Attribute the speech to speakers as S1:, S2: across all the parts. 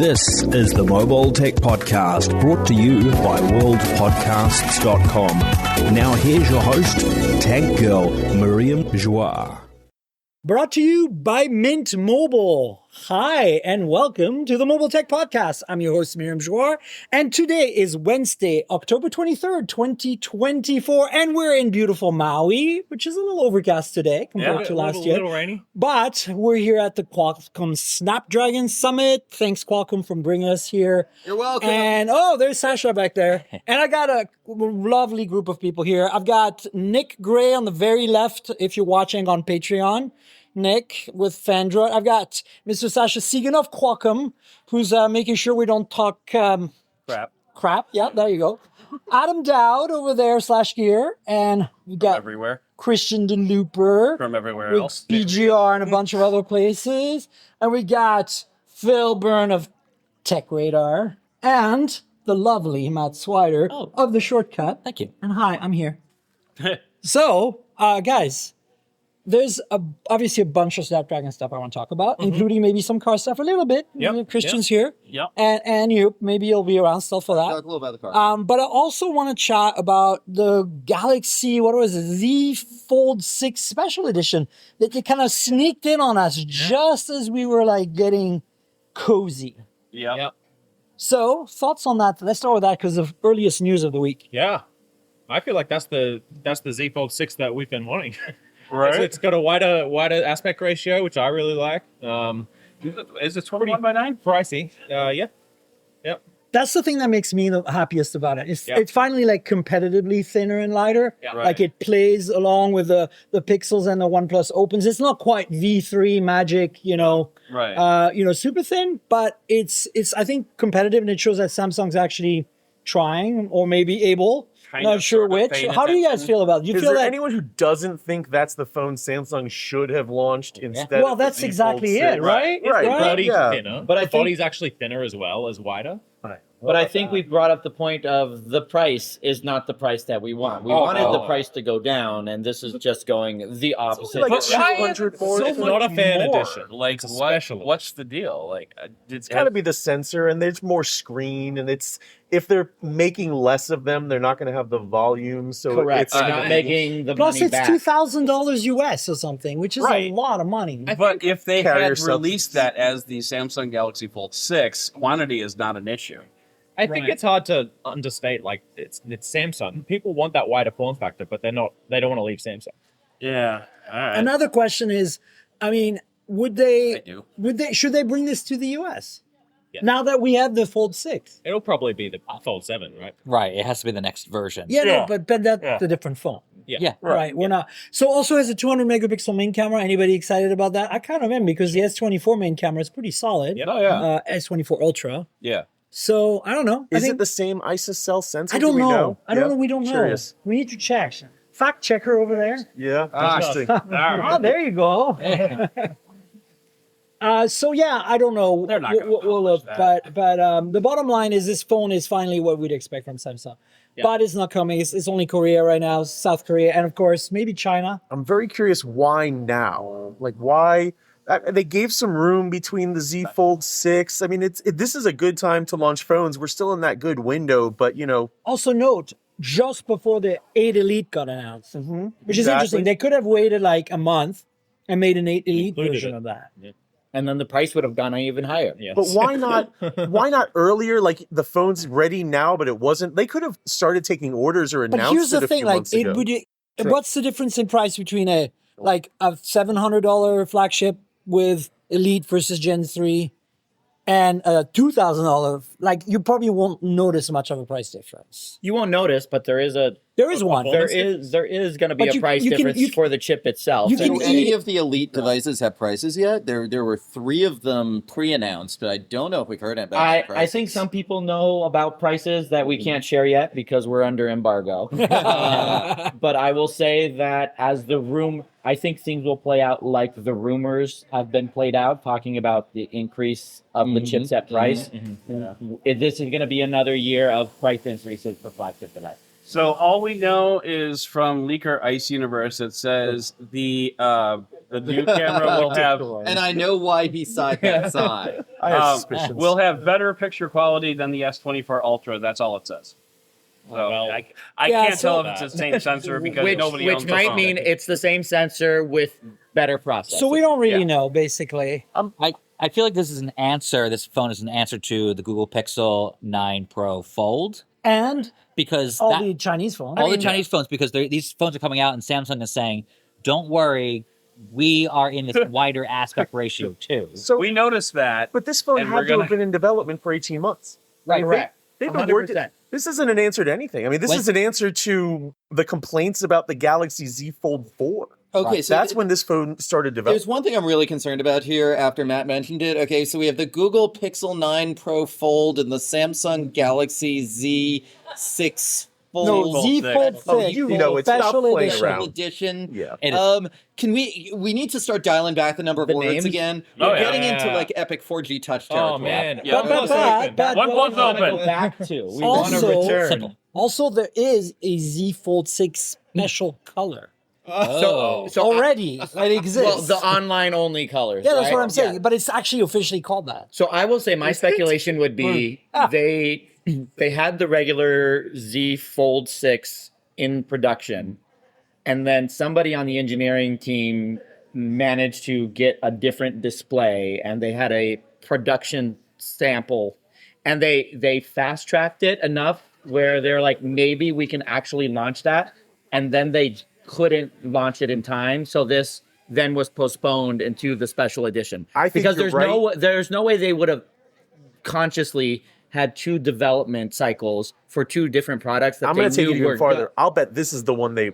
S1: This is the Mobile Tech Podcast, brought to you by worldpodcasts.com. Now here's your host, Tech Girl, Miriam Joie.
S2: Brought to you by Mint Mobile. Hi, and welcome to the Mobile Tech Podcast. I'm your host, Miriam Joie, and today is Wednesday, October 23rd, 2024, and we're in beautiful Maui, which is a little overcast today compared to last year.
S3: A little rainy.
S2: But we're here at the Qualcomm Snapdragon Summit. Thanks, Qualcomm, for bringing us here.
S4: You're welcome.
S2: And, there's Sasha back there. And I got a lovely group of people here. I've got Nick Gray on the very left, if you're watching on Patreon. Nick with Fandroid. I've got Mr. Sasha Segan of Qualcomm, who's making sure we don't talk crap. Yeah, there you go. Adam Dowd over there /gear, and we got
S3: Everywhere.
S2: Christian DeLooper
S3: From everywhere
S2: with
S3: else.
S2: BGR and a bunch of other places, and we got Phil Byrne of Tech Radar and the lovely Matt Swider of The Shortcut.
S4: Thank you.
S2: And hi, I'm here. So, guys, there's obviously a bunch of Snapdragon stuff I want to talk about, including maybe some car stuff a little bit.
S3: Yep.
S2: Christian's here.
S3: Yep.
S2: And you, maybe you'll be around still for that.
S4: Talk a little about the car.
S2: But I also want to chat about the Galaxy, Z Fold6 Special Edition that they kind of sneaked in on us just as we were like getting cozy.
S3: Yep.
S2: So, thoughts on that? Let's start with that because of earliest news of the week.
S3: Yeah. I feel like that's the Z Fold 6 that we've been wanting.
S5: Right.
S3: It's got a wider aspect ratio, which I really like.
S5: Is it 21 by 9?
S3: Pricey. Yeah. Yep.
S2: That's the thing that makes me the happiest about it. It's finally like competitively thinner and lighter.
S3: Yeah.
S2: Like it plays along with the Pixels and the OnePlus Opens. It's not quite V3 magic,
S5: Right.
S2: super thin, but it's I think competitive, and it shows that Samsung's actually trying or maybe able. Not sure which. How do you guys feel about it? Do you
S5: Is
S2: feel
S5: there
S2: that?
S5: anyone who doesn't think that's the phone Samsung should have launched instead
S2: Well,
S5: of the
S2: that's
S5: Z
S2: exactly
S5: Fold 6?
S2: it, right?
S5: Right.
S2: Right.
S3: Body's
S5: Yeah.
S3: thinner.
S6: But I
S3: the
S6: think-
S3: body's actually thinner as well as wider.
S6: But I think we brought up the point of the price is not the price that we want. We wanted the price to go down, and this is just going the opposite.
S5: Like
S3: But why
S5: 200 more.
S3: It's not a fan
S5: more.
S3: edition.
S7: Like,
S3: It's a
S7: what?
S3: special.
S7: What's the deal? Like,
S5: It's got to be the sensor, and there's more screen, and if they're making less of them, they're not going to have the volume. So
S6: Correct.
S5: it's
S6: It's not making the
S2: Plus,
S6: money
S2: it's
S6: back.
S2: $2,000 US or something, which is
S5: Right.
S2: a lot of money.
S7: but if they
S5: Carrier
S7: had released
S5: subsidies.
S7: that as the Samsung Galaxy Fold 6, quantity is not an issue.
S3: I think it's hard to understate. Like it's Samsung. People want that wider form factor, but they don't want to leave Samsung.
S7: Yeah. All right.
S2: Another question is, I mean,
S7: I do.
S2: should they bring this to the US?
S3: Yeah.
S2: Now that we have the Fold 6.
S3: It'll probably be the Fold 7, right?
S4: Right. It has to be the next version.
S2: Yeah,
S5: Yeah.
S2: no, but that's a different phone.
S4: Yeah.
S2: Right. We're not. So also has a 200 megapixel main camera. Anybody excited about that? I kind of am because the S24 main camera is pretty solid.
S3: Yep.
S7: Oh, yeah.
S2: S24 Ultra.
S7: Yeah.
S2: So I don't know.
S5: Is it the same ISUS cell sensor?
S2: I don't
S5: Do we
S2: know. I don't
S5: Yeah.
S2: know. We don't
S5: Curious.
S2: know. We need to check. Fact checker over there.
S5: Yeah. Interesting.
S2: Oh, there you go. So yeah, I don't know.
S7: They're not gonna
S2: We'll look,
S7: publish
S2: but the bottom line is this phone is finally what we'd expect from Samsung.
S3: Yeah.
S2: But it's not coming. It's only Korea right now, South Korea, and of course maybe China.
S5: I'm very curious why now? Like why? They gave some room between the Z Fold 6. I mean, this is a good time to launch phones. We're still in that good window, but
S2: Also note, just before the 8 Elite got announced, which is
S5: Exactly.
S2: interesting. They could have waited like a month and made an 8 Elite
S3: Included
S2: version
S3: it.
S2: of that.
S6: And then the price would have gone even higher.
S3: Yes.
S5: but why not? Why not earlier? Like the phone's ready now, but it wasn't. They could have started taking orders or
S2: But
S5: announced
S2: here's
S5: it
S2: the
S5: a
S2: thing:
S5: few
S2: like,
S5: months ago.
S2: what's the difference in price between a $700 flagship with Elite versus Gen 3 and a $2,000? Like, you probably won't notice much of a price difference.
S6: You won't notice, but there is
S2: one.
S6: there is going to be
S2: But
S6: a price difference for the chip itself.
S2: you
S4: Do
S2: can
S4: any
S2: eat-
S4: of the Elite devices have prices yet? There were 3 of them pre-announced, but I don't know if we've heard about
S6: I
S4: prices.
S6: think some people know about prices that we can't share yet because we're under embargo. But I will say that I think things will play out like the rumors have been played out, talking about the increase of the chipset price. This is going to be another year of price increases for flagship devices.
S7: So all we know is from leaker Ice Universe that says the The new camera will have
S4: And I know why he sighed that sigh.
S5: I have suspicions.
S7: will have better picture quality than the S24 Ultra. That's all it says. So I
S2: Yeah,
S7: can't
S2: so-
S7: tell if it's the same sensor because nobody owns
S6: which
S7: the
S6: might
S7: phone.
S6: mean it's the same sensor with better processing.
S2: So we don't really know, basically.
S8: I feel like this is an answer. This phone is an answer to the Google Pixel 9 Pro Fold
S2: And
S8: because
S2: all the Chinese phones.
S8: all the Chinese phones, because these phones are coming out, and Samsung is saying, "Don't worry, we are in this wider aspect ratio too."
S5: So,
S7: We noticed that.
S5: but this phone
S7: and
S5: had
S7: we're
S5: to have
S7: gonna-
S5: been in development for 18 months.
S6: Right, correct.
S5: They've been working.
S6: 100%.
S5: This isn't an answer to anything. I mean, this is an answer to the complaints about the Galaxy Z Fold 4.
S4: Okay, so
S5: That's when this phone started
S4: there's
S5: developing.
S4: one thing I'm really concerned about here after Matt mentioned it. Okay, so we have the Google Pixel 9 Pro Fold and the Samsung Galaxy Z6 Fold.
S2: No, Z Fold 6.
S5: Oh, you know it's not
S2: special
S5: playing
S2: edition.
S5: around.
S4: edition.
S5: Yeah.
S8: It is.
S4: Can we need to start dialing back the number of
S6: The
S4: words
S6: names?
S4: again?
S3: Oh,
S4: We're
S3: yeah.
S4: getting into like epic 4G touch
S3: Oh
S4: territory.
S3: man.
S4: Yeah.
S2: But
S7: One close
S6: Go
S7: open.
S6: back to. We want to
S2: Also-
S6: return.
S8: Simple.
S2: Also, there is a Z Fold 6 special color.
S6: So
S2: Already, it exists.
S6: well, the online only colors.
S2: yeah, that's
S6: right?
S2: what I'm saying.
S6: Yeah.
S2: But it's actually officially called that.
S6: So I will say my speculation would be they had the regular Z Fold 6 in production, and then somebody on the engineering team managed to get a different display, and they had a production sample, and they fast tracked it enough where they're like, maybe we can actually launch that, and then they couldn't launch it in time, so this then was postponed into the special edition.
S5: I think
S6: because
S5: you're
S6: there's no way they would have consciously had two development cycles for two different products that
S5: I'm
S6: they
S5: going to take
S6: knew
S5: it even
S6: were
S5: farther. I'll bet this is the one they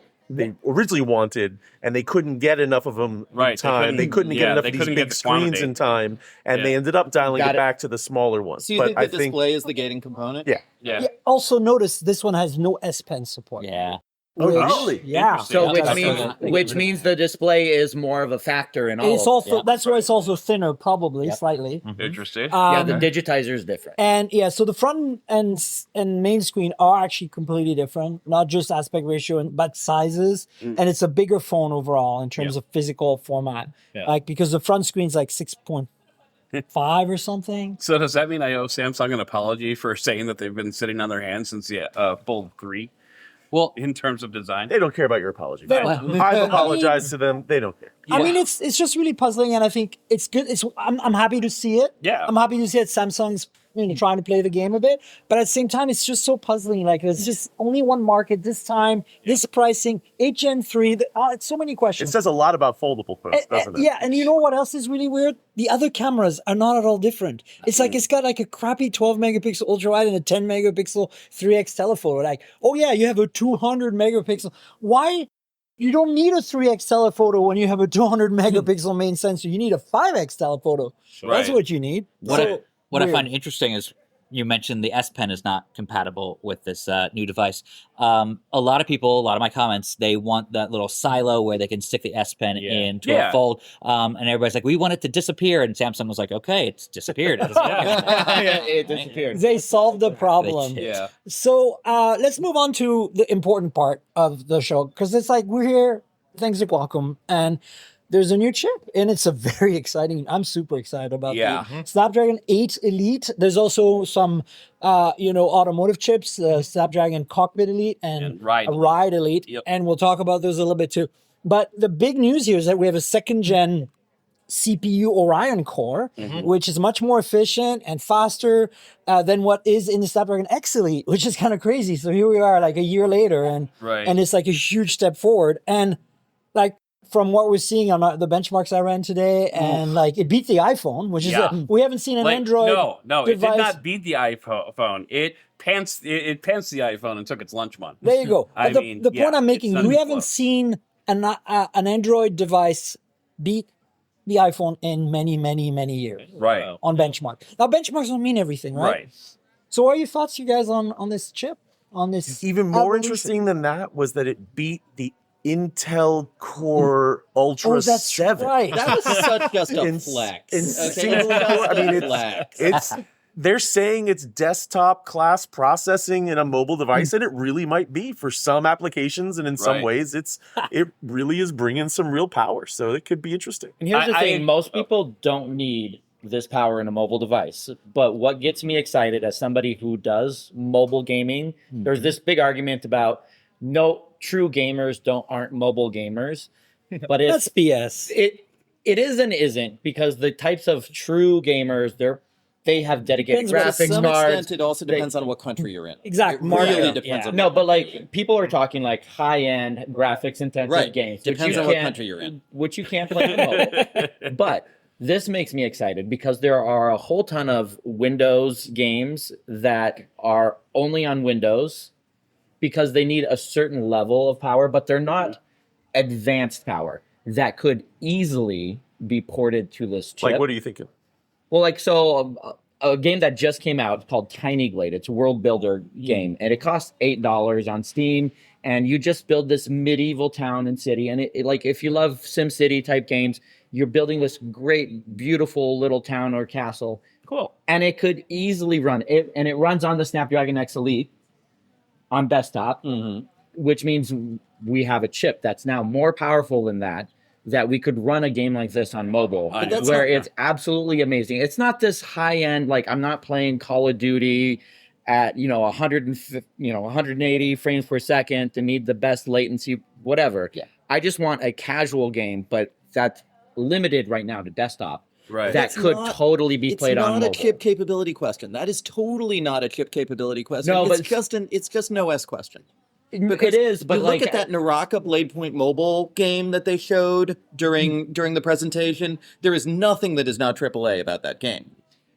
S5: originally wanted, and they couldn't get enough of them in
S7: Right, they
S5: time. They couldn't
S7: couldn't-
S5: get
S7: yeah,
S5: enough
S7: they
S5: of these
S7: couldn't get
S5: big
S7: the
S5: screens
S7: quantity.
S5: in time, and
S7: Yeah.
S5: they ended up dialing
S6: Got
S5: it
S6: it.
S5: back to the smaller ones.
S4: So you
S5: but
S4: think
S5: I
S4: the
S5: think,
S4: display is the gating component?
S5: yeah.
S7: Yeah.
S2: Yeah, also, notice this one has no S Pen support.
S8: Yeah.
S5: Oh,
S2: Which-
S5: really?
S2: Yeah.
S7: Interesting.
S6: so
S8: Yeah,
S6: which
S8: that's
S6: means
S8: good.
S6: which means the display is more of a factor in all.
S2: It's
S6: of
S2: also
S8: yeah.
S2: that's why it's also thinner, probably slightly.
S7: Interesting.
S6: yeah, the digitizer is different.
S2: And yeah, so the front and main screen are actually completely different, not just aspect ratio, but sizes. And it's a bigger phone overall in terms of physical format.
S3: Yeah.
S2: Like because the front screen's like 6.5 or something.
S7: So does that mean I owe Samsung an apology for saying that they've been sitting on their hands since the Fold 3
S8: Well,
S7: in terms of design?
S5: They don't care about your apology.
S2: Well,
S5: I've apologized to them. They don't care.
S2: I mean, it's just really puzzling, and I think it's good. I'm happy to see it.
S7: Yeah.
S2: I'm happy to see that Samsung's trying to play the game a bit, but at the same time, it's just so puzzling. Like there's just only one market this time, this pricing, 8 Gen 3. It's so many
S5: It
S2: questions.
S5: says a lot about foldable phones, doesn't it?
S2: Yeah, and you know what else is really weird? The other cameras are not at all different. It's like it's got like a crappy 12 megapixel ultra wide and a 10 megapixel 3x telephoto. Like, oh yeah, you have a 200 megapixel. Why? You don't need a 3x telephoto when you have a 200 megapixel main sensor. You need a 5x telephoto. That's
S7: Right.
S2: what you need.
S8: what I
S2: weird.
S8: find interesting is you mentioned the S Pen is not compatible with this new device. A lot of people, a lot of my comments, they want that little silo where they can stick the S Pen into a
S7: Yeah.
S8: fold. And everybody's like, we want it to disappear. And Samsung was like, okay, it's disappeared. It doesn't matter.
S6: It disappeared.
S2: They solved the problem.
S8: did.
S4: Yeah.
S2: So let's move on to the important part of the show because it's like we're here thanks to Qualcomm and there's a new chip and it's a very exciting. I'm super excited about
S7: Yeah.
S2: the Snapdragon 8 Elite. There's also some automotive chips, Snapdragon Cockpit Elite and
S7: Ride.
S2: a Ride Elite,
S7: Yep.
S2: and we'll talk about those a little bit too. But the big news here is that we have a second gen CPU Orion core, which is much more efficient and faster than what is in the Snapdragon X Elite, which is kind of crazy. So here we are like a year later and
S7: Right.
S2: and it's like a huge step forward. And like from what we're seeing on the benchmarks I ran today, and like it beat the iPhone, which is
S7: Yeah.
S2: we haven't seen an
S7: Like,
S2: Android
S7: no, it did
S2: device.
S7: not beat the iPhone. It pants the iPhone and took its lunch money.
S2: There you go.
S7: I
S2: But
S7: mean,
S2: the point
S7: yeah,
S2: I'm making,
S7: it's
S2: we
S7: not
S2: haven't
S7: close.
S2: seen an Android device beat the iPhone in many, many, many years
S7: Right.
S2: on benchmark. Now benchmarks don't mean everything, right?
S7: Right.
S2: So what are your thoughts, you guys, on this chip? On this
S5: Even more
S2: evolution?
S5: interesting than that was that it beat the Intel Core Ultra
S2: Oh, that's
S5: 7.
S2: right.
S4: That was such just a
S5: In-
S4: flex.
S5: in
S4: Okay?
S5: single core, I mean,
S4: Flex.
S5: It's they're saying it's desktop class processing in a mobile device, and it really might be for some applications, and in some ways, it really is bringing some real power. So it could be interesting.
S6: And here's the thing: most people don't need this power in a mobile device. But what gets me excited as somebody who does mobile gaming, there's this big argument about no true gamers aren't mobile gamers, but
S2: That's BS.
S6: It is and isn't, because the types of true gamers, they have dedicated
S2: Depends
S6: graphics
S4: To some
S6: cards.
S4: extent, it also depends on what country you're in.
S2: Exactly.
S4: It really
S2: Yeah.
S4: depends on
S6: No, but like people are talking like high-end graphics intensive games. which
S4: Depends
S6: you
S4: on what
S6: can't-
S4: country you're in.
S6: Which you can't play on mobile. But this makes me excited because there are a whole ton of Windows games that are only on Windows because they need a certain level of power, but they're not advanced power that could easily be ported to this chip.
S5: Like, what are you thinking?
S6: Well, like, so a game that just came out called Tiny Glade. It's a world builder game, and it costs $8 on Steam. And you just build this medieval town and city. And it like, if you love SimCity type games, you're building this great, beautiful little town or castle.
S7: Cool.
S6: And it could easily run it, and it runs on the Snapdragon X Elite on desktop, which means we have a chip that's now more powerful than that we could run a game like this on mobile, where it's absolutely amazing. It's not this high end, like I'm not playing Call of Duty at 180 frames per second to need the best latency, whatever. Yeah. I just want a casual game, but that's limited right now to desktop.
S7: Right.
S6: That could totally be played on mobile.
S4: It's not a chip capability question. That is totally not a chip capability question.
S6: No,
S4: it's
S6: but-
S4: just an OS question.
S6: It is, but
S4: you
S6: like
S4: look at that Naraka Blade Point Mobile game that they showed during the presentation. There is nothing that is not AAA about that game.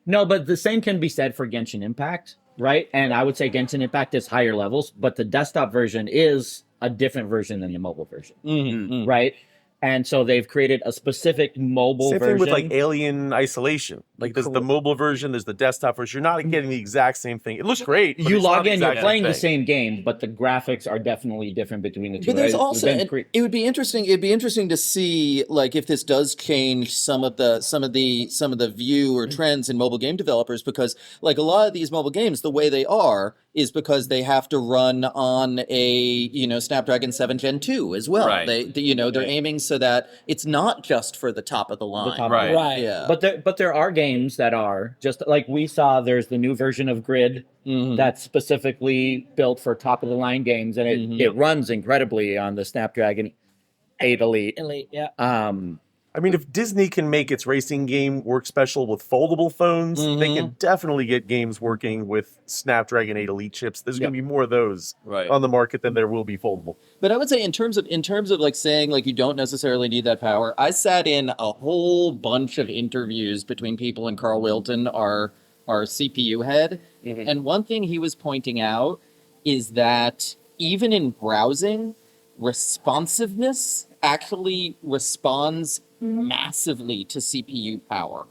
S6: No, but the same can be said for Genshin Impact, right? And I would say Genshin Impact is higher levels, but the desktop version is a different version than the mobile version, right? And so they've created a specific mobile
S5: Same
S6: version.
S5: thing with like Alien Isolation. Like there's the mobile version, there's the desktop version. You're not getting the exact same thing. It looks great. But
S6: You
S5: it's not
S6: log
S5: the
S6: in, you're
S5: exact
S6: playing the
S5: thing.
S6: same game, but the graphics are definitely different between the two.
S4: But there's
S6: It's
S4: also
S6: been
S4: it would be interesting. It'd be interesting to see like if this does change some of the view or trends in mobile game developers, because like a lot of these mobile games, the way they are is because they have to run on a Snapdragon 7 Gen 2 as well.
S7: Right.
S4: They're aiming so that it's not just for the top of the line.
S7: Right.
S2: Right.
S4: Yeah.
S6: But there are games that are just like we saw. There's the new version of Grid that's specifically built for top of the line games, and it runs incredibly on the Snapdragon 8 Elite.
S2: Elite, yeah.
S5: I mean, if Disney can make its racing game work special with foldable phones, they can definitely get games working with Snapdragon 8 Elite chips. There's going to be more of those on the market than there will be foldable.
S4: But I would say in terms of like saying like you don't necessarily need that power, I sat in a whole bunch of interviews between people and Carl Wilton, our CPU head, and one thing he was pointing out is that even in browsing, responsiveness actually responds massively to CPU power.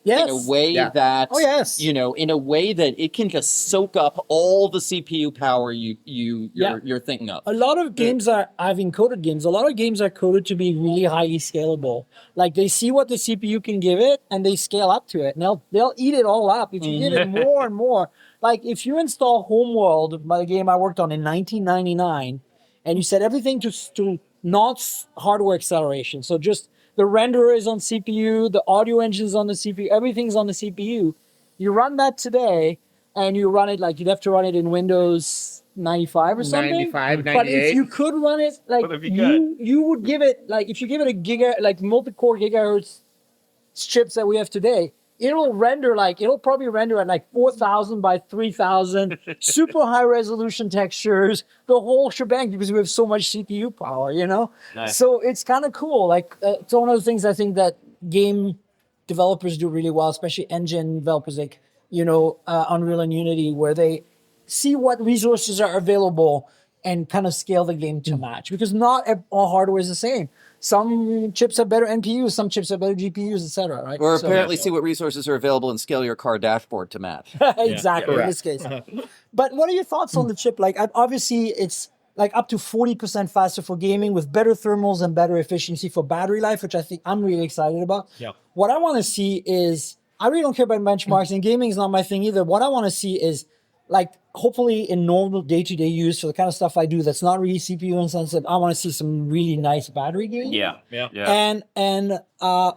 S2: Yes.
S4: In a way that
S2: Oh, yes.
S4: in a way that it can just soak up all the CPU power you're thinking of.
S2: A lot of games I've encoded games. A lot of games are coded to be really highly scalable. Like they see what the CPU can give it, and they scale up to it. And they'll eat it all up if you give it more and more. Like if you install Homeworld, my game I worked on in 1999, and you set everything to not hardware acceleration, so just the renderer is on CPU, the audio engine is on the CPU, everything's on the CPU. You run that today, and you run it like you'd have to run it in Windows 95 or something.
S6: 95,
S2: But if
S6: 98.
S2: you could run it like
S7: What have you
S2: you would give it like if you give it a multi-core gigahertz chips that we have today, it'll probably render at like 4,000 by 3,000, super high resolution textures, the whole shebang because we have so much CPU power,
S7: Nice.
S2: So it's kind of cool. Like it's one of the things I think that game developers do really well, especially engine developers like Unreal and Unity, where they see what resources are available and kind of scale the game to match, because not all hardware is the same. Some chips have better NPUs, some chips have better GPUs, etc. Right?
S4: Or
S2: So-
S4: apparently see what resources are available and scale your car dashboard to match.
S2: Exactly, in this case. But what are your thoughts on the chip? Like, obviously, it's like up to 40% faster for gaming with better thermals and better efficiency for battery life, which I think I'm really excited about.
S3: Yeah.
S2: What I want to see is, I really don't care about benchmarks, and gaming is not my thing either. What I want to see is, like, hopefully in normal day-to-day use for the kind of stuff I do that's not really CPU intensive, I want to see some really nice battery gain.
S7: Yeah.
S2: And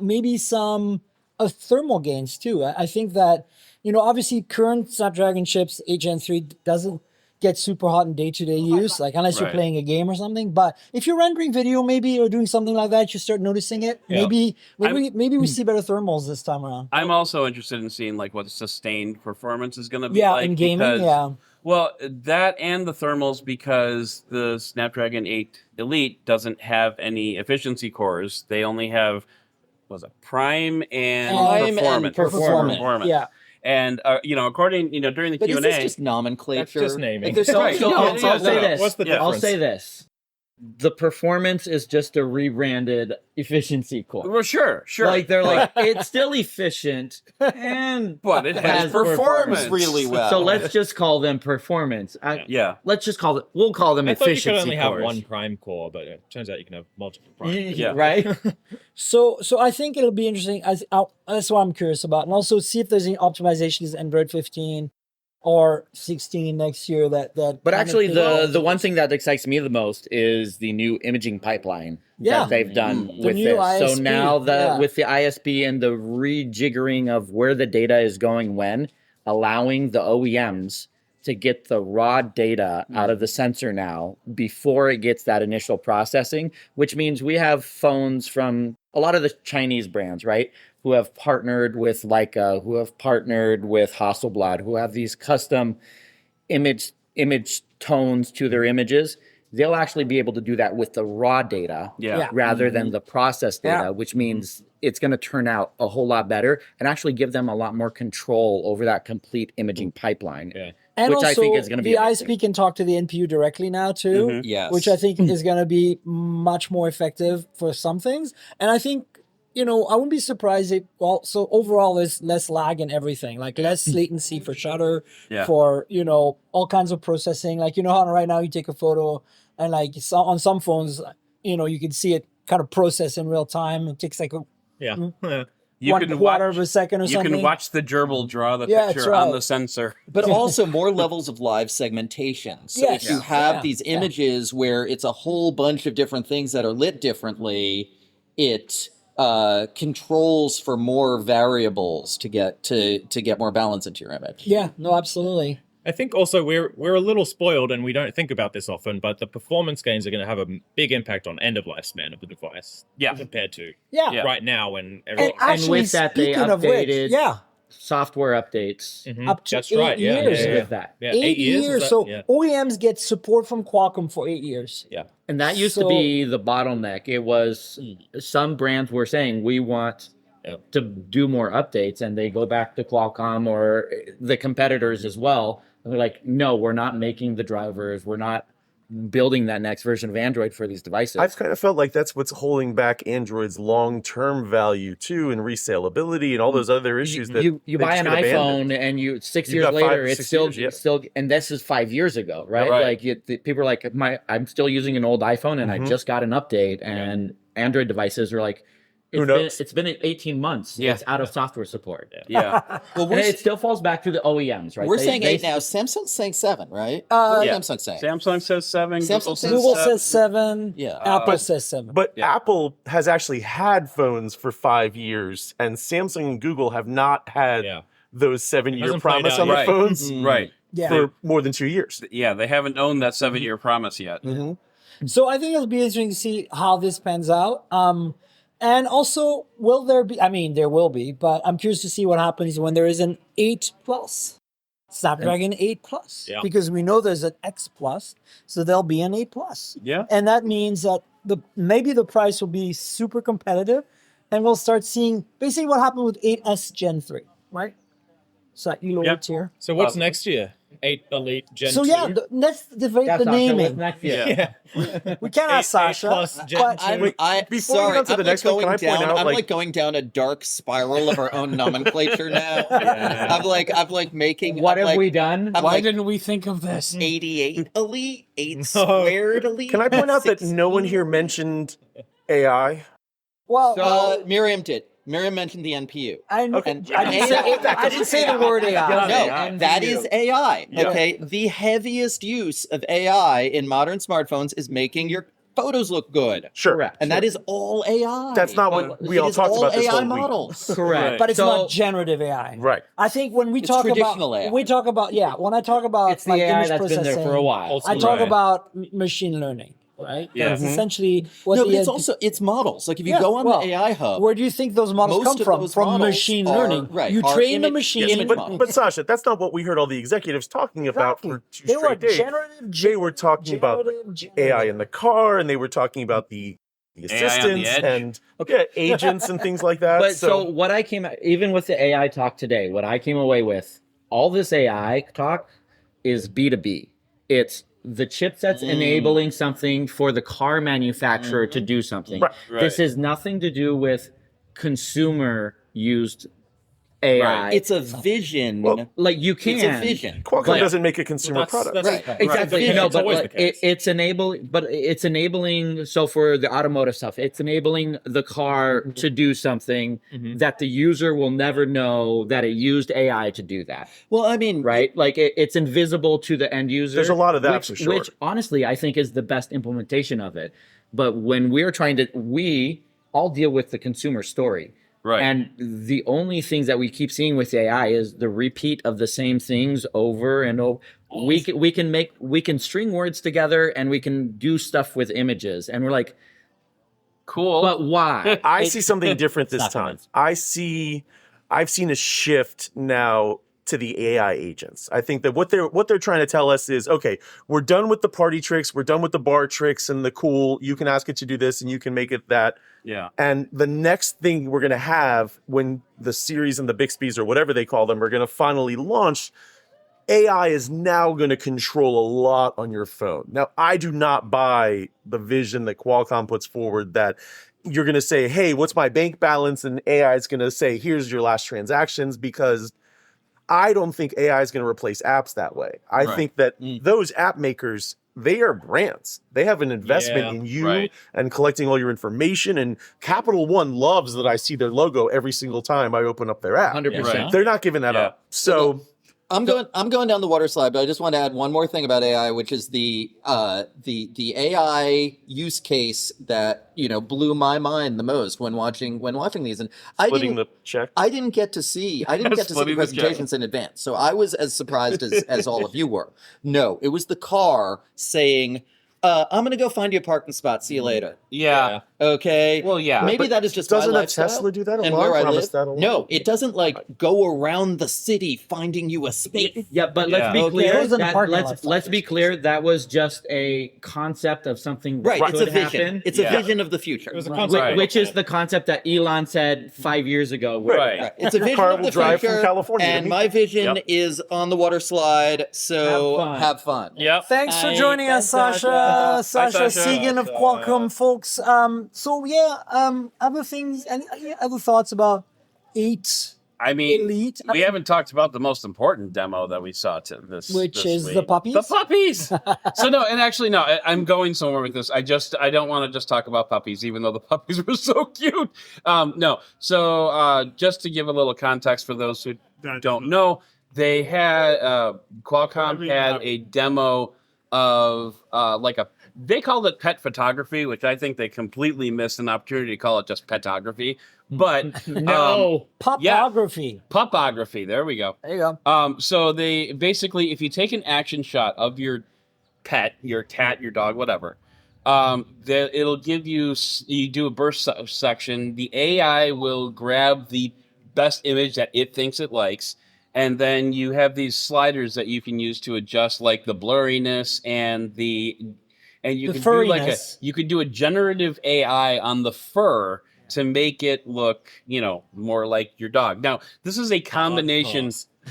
S2: maybe some thermal gains too. I think that, obviously current Snapdragon chips, 8 Gen 3 doesn't get super hot in day-to-day use, like unless you're playing a game or something. But if you're rendering video maybe or doing something like that, you start noticing it.
S3: Yeah.
S2: Maybe we see better thermals this time around.
S7: I'm also interested in seeing like what sustained performance is going to be
S2: Yeah,
S7: like
S2: in gaming,
S7: Well, that and the thermals, because the Snapdragon 8 Elite doesn't have any efficiency cores. They only have Prime and performance.
S2: Yeah.
S7: And according during the
S4: But
S7: Q&A,
S4: is this just nomenclature?
S3: That's just naming.
S6: I'll say this.
S3: What's the difference?
S6: I'll say this. The performance is just a rebranded efficiency core.
S7: Well, sure.
S6: Like they're like, it's still efficient,
S7: but it has
S4: performs really well.
S6: So let's just call them performance. Let's just call it. We'll call them
S3: I thought you
S6: efficiency
S3: could only have
S6: cores.
S3: one prime core, but it turns out you can have multiple primes.
S6: Right.
S2: So I think it'll be interesting. That's what I'm curious about, and also see if there's any optimizations in Android 15 or 16 next year.
S6: But actually, the one thing that excites me the most is the new imaging pipeline that they've done with this.
S2: ISP,
S6: So now with the ISP and the rejiggering of where the data is going when, allowing the OEMs to get the raw data out of the sensor now before it gets that initial processing, which means we have phones from a lot of the Chinese brands, right? Who have partnered with Leica, who have partnered with Hasselblad, who have these custom image tones to their images. They'll actually be able to do that with the raw data rather than the processed data, which means it's going to turn out a whole lot better and actually give them a lot more control over that complete imaging pipeline.
S2: Yeah. And
S6: which
S2: also,
S6: I think is going to be
S2: the
S6: amazing.
S2: ISP can talk to the NPU directly now too,
S4: Yes.
S2: which I think is going to be much more effective for some things. And I think, I wouldn't be surprised if, so overall there's less lag in everything, like less latency for shutter, for, all kinds of processing. Like, how right now you take a photo and like on some phones, you can see it kind of process in real time. It takes like one quarter of a second or something.
S7: You can watch the gerbil draw the picture on the sensor.
S4: But also more levels of live segmentation. So if you have these images where it's a whole bunch of different things that are lit differently, it controls for more variables to get more balance into your image.
S2: Yeah, no, absolutely.
S3: I think also we're a little spoiled and we don't think about this often, but the performance gains are going to have a big impact on end of lifespan of the device. Compared to right now when everyone.
S2: And
S6: with that, they updated software updates.
S2: Up to
S3: That's
S2: 8
S3: right,
S2: years.
S6: With that.
S2: 8 years. So OEMs get support from Qualcomm for 8 years.
S3: Yeah.
S6: And that used to be the bottleneck. It was some brands were saying we want to do more updates, and they go back to Qualcomm or the competitors as well. And they're like, no, we're not making the drivers. We're not building that next version of Android for these devices.
S5: I've kind of felt like that's what's holding back Android's long-term value too, and resaleability and all those other issues that
S6: you buy an iPhone and you 6 years later it's still and this is 5 years ago, right? Like people are like, I'm still using an old iPhone and I just got an update, and Android devices are like, it's been 18 months. It's out of software support.
S4: Well,
S6: and it still falls back to the OEMs, right?
S4: We're saying 8 now. Samsung's saying 7, right? Samsung saying?
S7: Samsung says 7.
S2: Google says 7. Apple says 7.
S5: But Apple has actually had phones for 5 years, and Samsung and Google have not had those 7-year promise on their phones for more than 2 years.
S7: Yeah, they haven't owned that 7-year promise yet.
S2: So I think it'll be interesting to see how this pans out. And also, will there be, there will be, but I'm curious to see what happens when there is an 8 Plus, Snapdragon 8 Plus. Because we know there's an X Plus, so there'll be an 8 Plus. And that means that maybe the price will be super competitive, and we'll start seeing basically what happened with 8S Gen 3, right? So you lower tier.
S3: So what's next year? 8 Elite Gen 2?
S2: So let's debate the naming. We can't ask Sasha.
S5: Before we go to the next one, can I point out,
S4: I'm going down a dark spiral of our own nomenclature now. I'm like making.
S6: What have we done?
S2: Why didn't we think of this?
S4: 88 Elite, 8 squared Elite.
S5: Can I point out that no one here mentioned AI?
S2: Well,
S4: Miriam did. Miriam mentioned the NPU.
S2: I
S4: And
S2: I didn't say the word AI.
S4: No, that is AI. Okay, the heaviest use of AI in modern smartphones is making your photos look good.
S5: Sure.
S4: And that is all AI.
S5: That's not what we all talked about this
S4: AI
S5: whole week.
S4: models.
S6: Correct.
S2: But it's not generative AI.
S5: Right.
S2: I think when we
S4: It's
S2: talk
S4: traditional
S2: about
S4: AI.
S2: when I talk about
S6: It's the AI
S2: image
S6: that's been there for a
S2: processing,
S6: while.
S2: I talk
S7: Right.
S2: about machine learning, right?
S7: Yeah.
S2: That's essentially what
S4: No,
S2: the
S4: but it's also it's models. Like if you
S2: Yeah,
S4: go on
S2: well,
S4: the AI hub,
S2: where do you think those models
S4: most
S2: come
S4: of
S2: from?
S4: those
S2: From
S4: models
S2: machine
S4: are-
S2: learning.
S4: right,
S2: You
S4: are
S2: train the
S4: image-
S2: machine.
S4: image models.
S5: But Sasha, that's not what we heard all the executives talking about for two
S2: They were
S5: straight days.
S2: generative.
S5: They were talking about AI in the car, and they were talking about the
S7: AI on the
S5: assistants
S7: edge.
S5: and agents and things like that.
S6: But so what I came, even with the AI talk today, what I came away with, all this AI talk is B2B. It's the chipsets enabling something for the car manufacturer to do something.
S5: Right.
S6: This has nothing to do with consumer used AI.
S4: it's a vision.
S5: Well,
S6: like you can.
S4: It's a vision.
S5: Qualcomm doesn't make a consumer product.
S4: Right.
S6: Exactly.
S7: Right.
S6: No,
S7: It's
S6: but
S7: always
S6: like,
S7: the case.
S6: it's enabling. So for the automotive stuff, it's enabling the car to do something that the user will never know that it used AI to do that.
S4: Well, I mean,
S6: Right? Like it's invisible to the end user.
S5: There's a lot of that
S6: which,
S5: for sure.
S6: Which honestly, I think is the best implementation of it. But when we're we all deal with the consumer story.
S7: Right.
S6: And the only things that we keep seeing with AI is the repeat of the same things over and over. We can string words together and we can do stuff with images. And we're like,
S7: Cool.
S6: but why?
S5: I see something different this
S8: not
S5: time. I've seen a shift now to the AI agents. I think that what they're trying to tell us is, okay, we're done with the party tricks, we're done with the bar tricks and the cool, you can ask it to do this and you can make it that.
S7: Yeah.
S5: And the next thing we're going to have when the Series and the Bixbys or whatever they call them are going to finally launch, AI is now going to control a lot on your phone. Now, I do not buy the vision that Qualcomm puts forward that you're going to say, hey, what's my bank balance? And AI is going to say, here's your last transactions, because I don't think AI is going to replace apps that way. I think that those app makers, they are brands. They have an investment in you and collecting all your information. And Capital One loves that I see their logo every single time I open up their app.
S6: 100%.
S5: They're not giving that up. So
S4: I'm going down the water slide, but I just want to add one more thing about AI, which is the AI use case that blew my mind the most when watching these. And
S5: splitting the check.
S4: I didn't get to see the
S7: Splitting the check.
S4: presentations in advance, so I was as surprised as all of you were. No, it was the car saying, I'm going to go find you a parking spot. See you later.
S7: Yeah.
S4: Okay.
S7: Well, yeah.
S4: Maybe
S5: But
S4: that is just
S5: doesn't
S4: my
S5: a
S4: lifestyle
S5: Tesla do that?
S4: and
S5: Elon
S4: where I
S5: promised
S4: live.
S5: that a lot.
S4: No, it doesn't go around the city finding you a space.
S6: Yeah, but let's be
S4: Okay.
S6: clear.
S2: Those are the
S6: that-
S2: parking
S6: let's
S2: lots.
S6: let's be clear. That was just a concept of something that
S4: Right. It's
S6: could
S4: a vision.
S6: happen.
S4: It's a vision of the future.
S3: It was a
S6: Wh-
S3: concept.
S6: Which is the concept that Elon said 5 years ago.
S7: Right.
S4: Right. It's a
S5: Your
S4: vision
S5: car
S4: of
S5: will
S4: the
S5: drive from
S4: future,
S5: California to
S4: and
S5: meet
S4: my
S5: you.
S4: vision
S7: Yep.
S4: is on the water slide. So
S6: Have fun.
S4: have fun.
S7: Yep.
S2: Thanks for
S4: Hi.
S2: joining us,
S4: Thanks,
S2: Sasha.
S7: Sasha.
S2: Sasha Segan of Qualcomm, folks. Other things, any other thoughts about 8
S7: I mean,
S2: Elite?
S7: we haven't talked about the most important demo that we saw this
S2: Which
S7: this
S2: is
S7: week.
S2: the puppies?
S7: The puppies. So no, and actually no, I'm going somewhere with this. I don't want to just talk about puppies, even though the puppies were so cute. No, so just to give a little context for those who don't know, they had Qualcomm had a demo of they called it pet photography, which I think they completely missed an opportunity to call it just petography. But
S6: No.
S2: Popography.
S7: pupography. There we go.
S2: There you go.
S7: So they basically, if you take an action shot of your pet, your cat, your dog, whatever, it'll give you do a burst section. The AI will grab the best image that it thinks it likes, and then you have these sliders that you can use to adjust like the blurriness and you
S2: The
S7: can do
S2: furriness.
S7: you could do a generative AI on the fur to make it look, more like your dog. Now, this is a combination.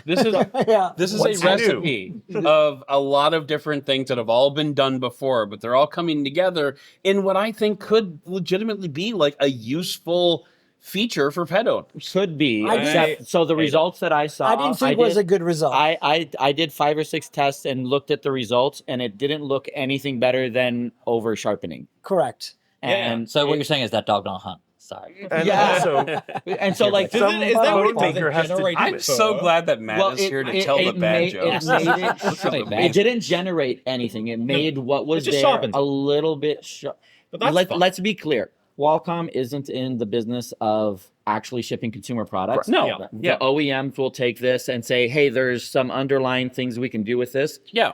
S7: This is
S2: Yeah.
S7: this is
S5: What's
S7: a recipe of a lot of different things that have all been done before, but they're all coming together in what I think could legitimately be like a useful feature for pet owners.
S6: Could be.
S2: I
S6: Except, so the results that I saw,
S2: I didn't think was a good result.
S6: I did 5 or 6 tests and looked at the results, and it didn't look anything better than over sharpening.
S2: Correct.
S6: And
S8: So what you're saying is that dog don't hunt. Sorry.
S5: And
S6: Yeah.
S5: also,
S6: And so like
S5: some
S3: is that what
S5: phone
S3: it does?
S5: maker has to do
S7: I'm
S5: it.
S7: so glad that Matt is here to tell the bad jokes.
S6: It didn't generate anything. It made what was
S3: It just
S6: there
S3: sharpens
S6: a
S3: it.
S6: little bit sharp.
S3: But that's fine.
S6: Let's be clear. Qualcomm isn't in the business of actually shipping consumer products.
S7: No.
S6: The OEMs will take this and say, hey, there's some underlying things we can do with this.
S7: Yeah.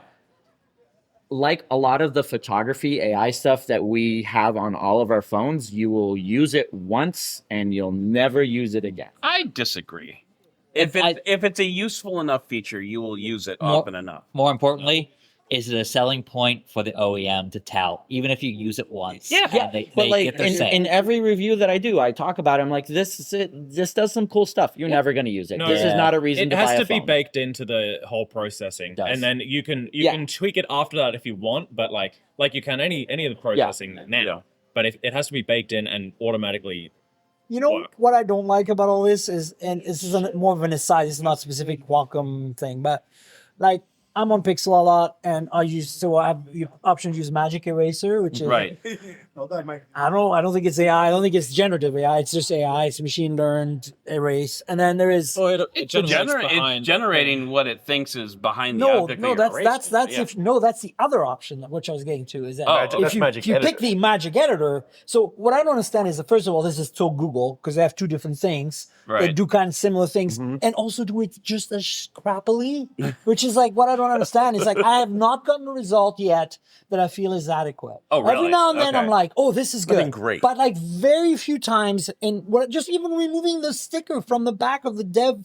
S6: Like a lot of the photography AI stuff that we have on all of our phones, you will use it once and you'll never use it again.
S7: I disagree. If it's a useful enough feature, you will use it often enough.
S8: More importantly, is it a selling point for the OEM to tout, even if you use it once?
S6: Yeah, but like in every review that I do, I talk about it. I'm like, this does some cool stuff. You're never going to use it.
S3: No,
S6: this is not a reason to buy a phone.
S3: It has to be baked into the whole processing, and then you can tweak it after that if you want. But like you can any of the processing now. But it has to be baked in and automatically.
S2: You know what I don't like about all this is, and this is more of an aside. This is not a specific Qualcomm thing, but like. I'm on Pixel a lot, and I have the option to use Magic Eraser, which is
S7: right.
S2: I don't think it's AI. I don't think it's generative AI. It's just AI. It's machine learned erase, and then there is.
S7: It's generating what it thinks is behind the object.
S2: That's the other option which I was getting to is that if you pick the Magic Editor. So what I don't understand is that first of all, this is still Google because they have two different things.
S7: Right.
S2: They do kind of similar things, and also do it just as scrappily, which is like what I don't understand. Is like I have not gotten a result yet that I feel is adequate.
S7: Oh, really?
S2: Every now and then I'm like, oh, this is good,
S5: great.
S2: But like very few times, just even removing the sticker from the back of the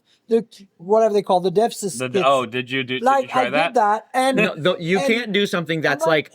S2: whatever they call the dev system.
S7: Did you try that?
S2: I did that, and
S6: you can't do something that's like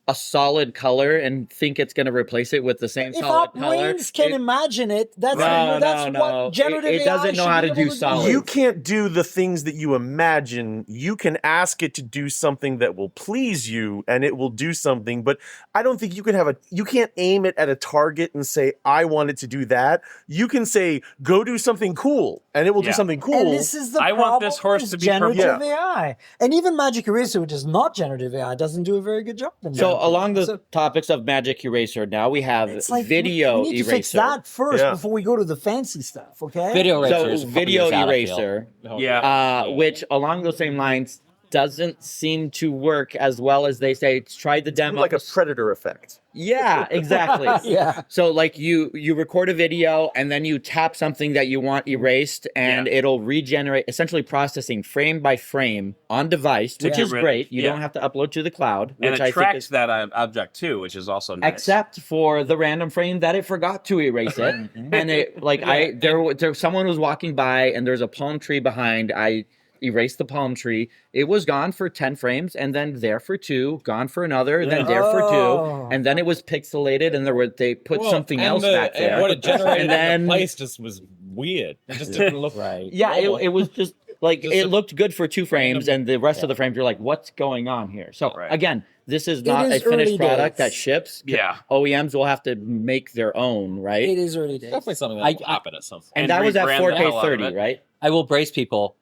S6: a solid color and think it's going to replace it with the same solid color.
S2: If our brains can imagine it, that's what generative AI
S6: it doesn't know how to do solid.
S5: You can't do the things that you imagine. You can ask it to do something that will please you, and it will do something. But I don't think you can you can't aim it at a target and say, I want it to do that. You can say, go do something cool, and it will do something cool.
S2: And this is the problem.
S7: I want this horse to be
S2: generative AI. And even Magic Eraser, which is not generative AI, doesn't do a very good job.
S6: So along the topics of Magic Eraser, now we have video
S2: we need
S6: eraser.
S2: to fix that first before we go to the fancy stuff, okay?
S8: Video eraser.
S6: So video eraser, which along those same lines doesn't seem to work as well as they say. Try the demo.
S5: Like a predator effect.
S6: Yeah, exactly. So like you record a video and then you tap something that you want erased and it'll regenerate, essentially processing frame by frame on device, which is great. You don't have to upload to the cloud.
S7: And
S6: which
S7: it tracks that object too, which is also nice.
S6: Except for the random frame that it forgot to erase it. And it there someone was walking by and there's a palm tree behind. I erased the palm tree. It was gone for 10 frames and then there for 2, gone for another, then there for 2, and then it was pixelated and they put something else back there.
S3: And what it generated
S6: and then
S3: in the place just was weird. It just didn't look right.
S6: Yeah, it was just like it looked good for 2 frames and the rest of the frames you're like, what's going on here? So again, this is not a finished product that ships.
S7: Yeah.
S6: OEMs will have to make their own, right?
S2: It is early days.
S3: Definitely something that will happen at some point.
S6: And that was at 4K 30, right?
S8: I will brace people.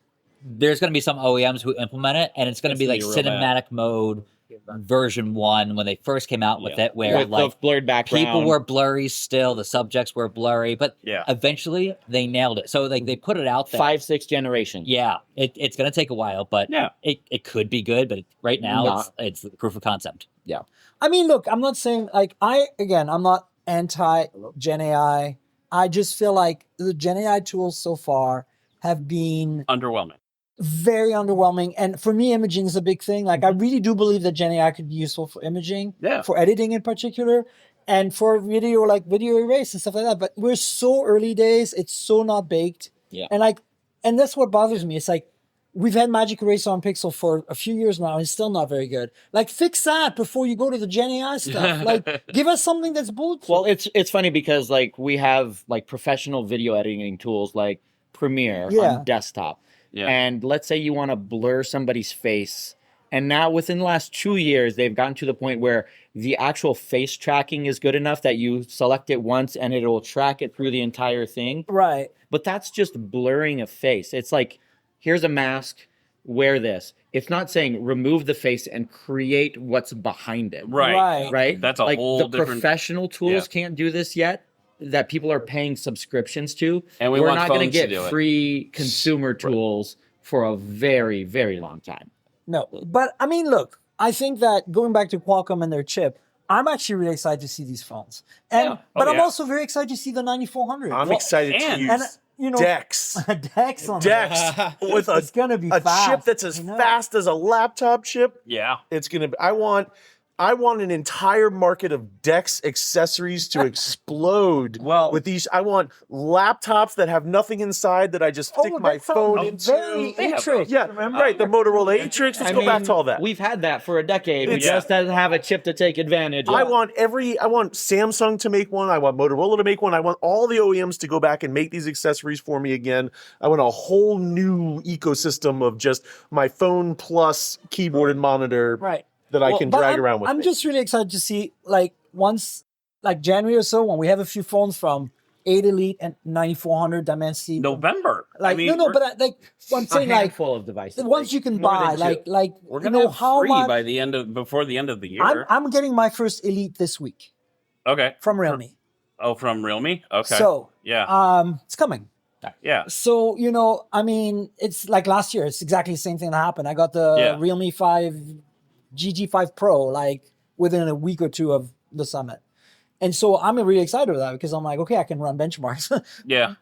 S8: There's going to be some OEMs who implement it, and it's going to be like cinematic mode version 1 when they first came out with it, where
S6: with
S8: like
S6: the blurred background.
S8: People were blurry still, the subjects were blurry, but eventually they nailed it. So like they put it out there.
S6: 5-6 generation.
S8: Yeah, it's going to take a while, but it could be good. But right now it's the proof of concept.
S6: Yeah.
S2: I mean, look, I'm not saying like I'm not anti Gen AI. I just feel like the Gen AI tools so far have been
S7: underwhelming.
S2: Very underwhelming. And for me, imaging is a big thing. Like, I really do believe that Gen AI could be useful for imaging, for editing in particular, and for video erase and stuff like that. But we're so early days. It's so not baked.
S8: Yeah.
S2: And that's what bothers me. It's like, we've had Magic Eraser on Pixel for a few years now, and it's still not very good. Like, fix that before you go to the Gen AI stuff. Like, give us something that's bulletproof.
S6: Well, it's funny because, like, we have, like, professional video editing tools like Premiere on desktop. Yeah. And let's say you want to blur somebody's face. And now within the last 2 years, they've gotten to the point where the actual face tracking is good enough that you select it once and it will track it through the entire thing.
S2: Right.
S6: But that's just blurring a face. It's like, here's a mask, wear this. It's not saying remove the face and create what's behind it.
S7: Right.
S6: Right?
S7: That's a whole
S6: the
S7: different...
S6: professional tools can't do this yet. that people are paying subscriptions to.
S7: And we're
S6: not going to
S7: to
S6: get
S7: do it.
S6: free consumer tools for a very, very long time.
S2: No, but I mean, look, I think that going back to Qualcomm and their chip, I'm actually really excited to see these phones. And but I'm also very excited to see the 9400.
S5: I'm excited to use Dex.
S2: Dex on
S5: Dex with
S2: it's gonna be
S5: a
S2: fast.
S5: chip that's as fast as a laptop chip.
S7: Yeah.
S5: It's gonna be, I want an entire market of Dex accessories to explode with these. I want laptops that have nothing inside that I just stick my phone into.
S2: Atrix,
S5: yeah,
S2: remember?
S5: Right, the Motorola Atrix. Let's go back to all that.
S6: We've had that for a decade. We just didn't have a chip to take advantage of.
S5: I want Samsung to make one. I want Motorola to make one. I want all the OEMs to go back and make these accessories for me again. I want a whole new ecosystem of just my phone plus keyboard and monitor.
S2: Right.
S5: That I can drag around with
S2: I'm
S5: me.
S2: just really excited to see, like, once, like January or so, when we have a few phones from 8 Elite and 9400 Dimensity.
S7: November.
S2: Like,
S7: I mean,
S2: but like, I'm saying,
S6: a
S2: like,
S6: handful of devices.
S2: the ones you can buy, like,
S7: we're gonna have
S2: how
S7: free
S2: much,
S7: by the end of before the end of the year.
S2: I'm getting my first Elite this week
S7: Okay.
S2: from Realme.
S7: Oh, from Realme? Okay.
S2: So,
S7: yeah.
S2: it's coming.
S7: Yeah.
S2: So, I mean, it's like last year, it's exactly the same thing that happened. I got the Realme 5 GG5 Pro like within a week or two of the summit. And so I'm really excited with that because I'm like, okay, I can run benchmarks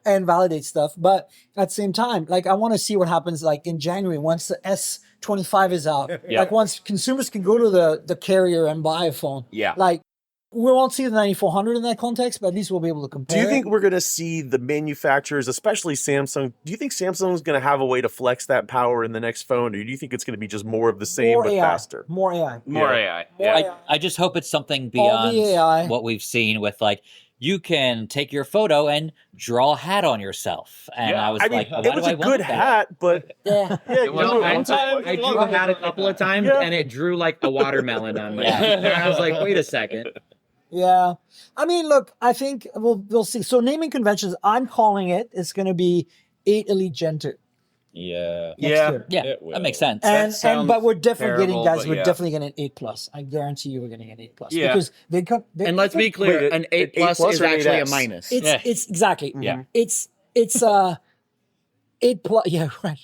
S2: and validate stuff. But at the same time, like I want to see what happens like in January once the S25 is out. Like once consumers can go to the carrier and buy a phone.
S7: Yeah.
S2: Like we won't see the 9400 in that context, but at least we'll be able to compare.
S5: Do you think we're going to see the manufacturers, especially Samsung, do you think Samsung's going to have a way to flex that power in the next phone? Or do you think it's going to be just more of the same but faster?
S2: More AI.
S7: More AI.
S8: I just hope it's something beyond what we've seen with like, you can take your photo and draw a hat on yourself. And I was like, well,
S5: it was a good hat, but
S6: I drew a hat a couple of times and it drew like a watermelon on me. And I was like, wait a second.
S2: Yeah. I mean, look, I think we'll see. So naming conventions, I'm calling it, it's going to be 8 Elite Gen 2.
S3: Yeah.
S8: Yeah, that makes sense.
S2: But we're definitely getting, guys, we're definitely getting an 8 Plus. I guarantee you we're getting an 8 Plus.
S7: Yeah.
S2: Because
S6: and let's be clear, an 8 Plus is actually a minus.
S2: It's exactly.
S8: Yeah.
S2: It's 8 Plus. Yeah, right.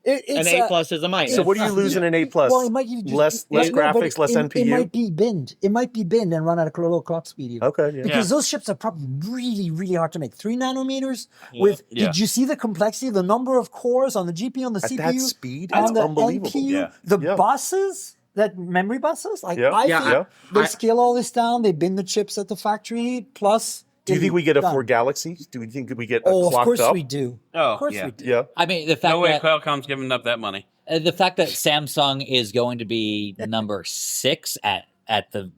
S6: An 8 Plus is a minus.
S5: So what are you losing an 8 Plus?
S2: Well, it might give you
S5: less graphics, less NPU.
S2: It might be binned. It might be binned and run at a low clock speed. Even.
S5: Okay. Yeah.
S2: Because those chips are probably really, really hard to make. 3 nanometers with. Did you see the complexity, the number of cores on the GPU, on the CPU,
S5: that speed?
S2: on
S5: That's
S2: the
S5: unbelievable.
S2: NPU, the buses, that memory buses? Like they scale all this down. They bin the chips at the factory. Plus.
S5: Do you think we get a 4 Galaxy? Do we think we get a
S2: clocked up?
S5: Of
S2: course we do.
S7: Oh,
S2: of course we do.
S5: Yeah.
S8: I mean, the fact
S7: no way
S8: that
S7: Qualcomm's giving up that money.
S8: The fact that Samsung is going to be number 6 at the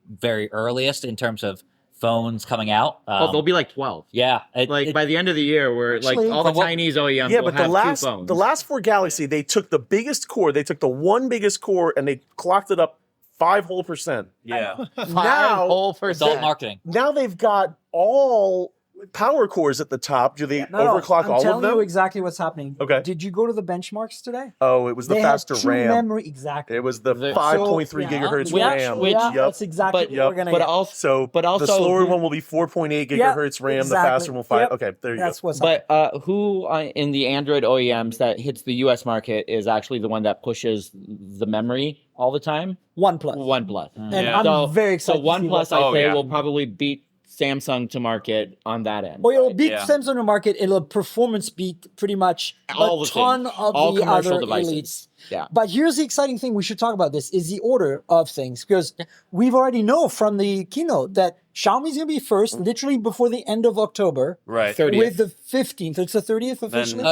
S8: very earliest in terms of phones coming out.
S6: They'll be like 12.
S8: Yeah,
S6: by the end of the year, we're like all the Chinese OEMs will have 2 phones.
S5: The last 4 Galaxy, they took the biggest core. They took the one biggest core and they clocked it up 5%
S7: Yeah.
S5: Now,
S8: it's all marketing.
S5: Now they've got all power cores at the top. Do they overclock all of them?
S2: I'm telling you exactly what's happening.
S5: Okay.
S2: Did you go to the benchmarks today?
S5: Oh, it was the faster RAM.
S2: Memory, exactly.
S5: It was the 5.3 gigahertz RAM.
S2: That's exactly what we're going to get.
S5: Also, the slower one will be 4.8 gigahertz RAM.
S2: Exactly.
S5: The faster one will 5. Okay, there you
S2: That's
S5: go.
S2: what's
S6: happening. But who in the Android OEMs that hits the US market is actually the one that pushes the memory all the time? OnePlus.
S2: And I'm very excited.
S6: So OnePlus, I say, will probably beat Samsung to market on that end.
S2: Well, it'll beat Samsung to market. It'll performance beat pretty much
S6: all
S2: a ton of the other elites.
S6: Yeah.
S2: But here's the exciting thing we should talk about this is the order of things because we've already know from the keynote that Xiaomi's going to be first literally before the end of October.
S7: Right.
S6: 30th.
S2: With the 15th. It's the 30th officially?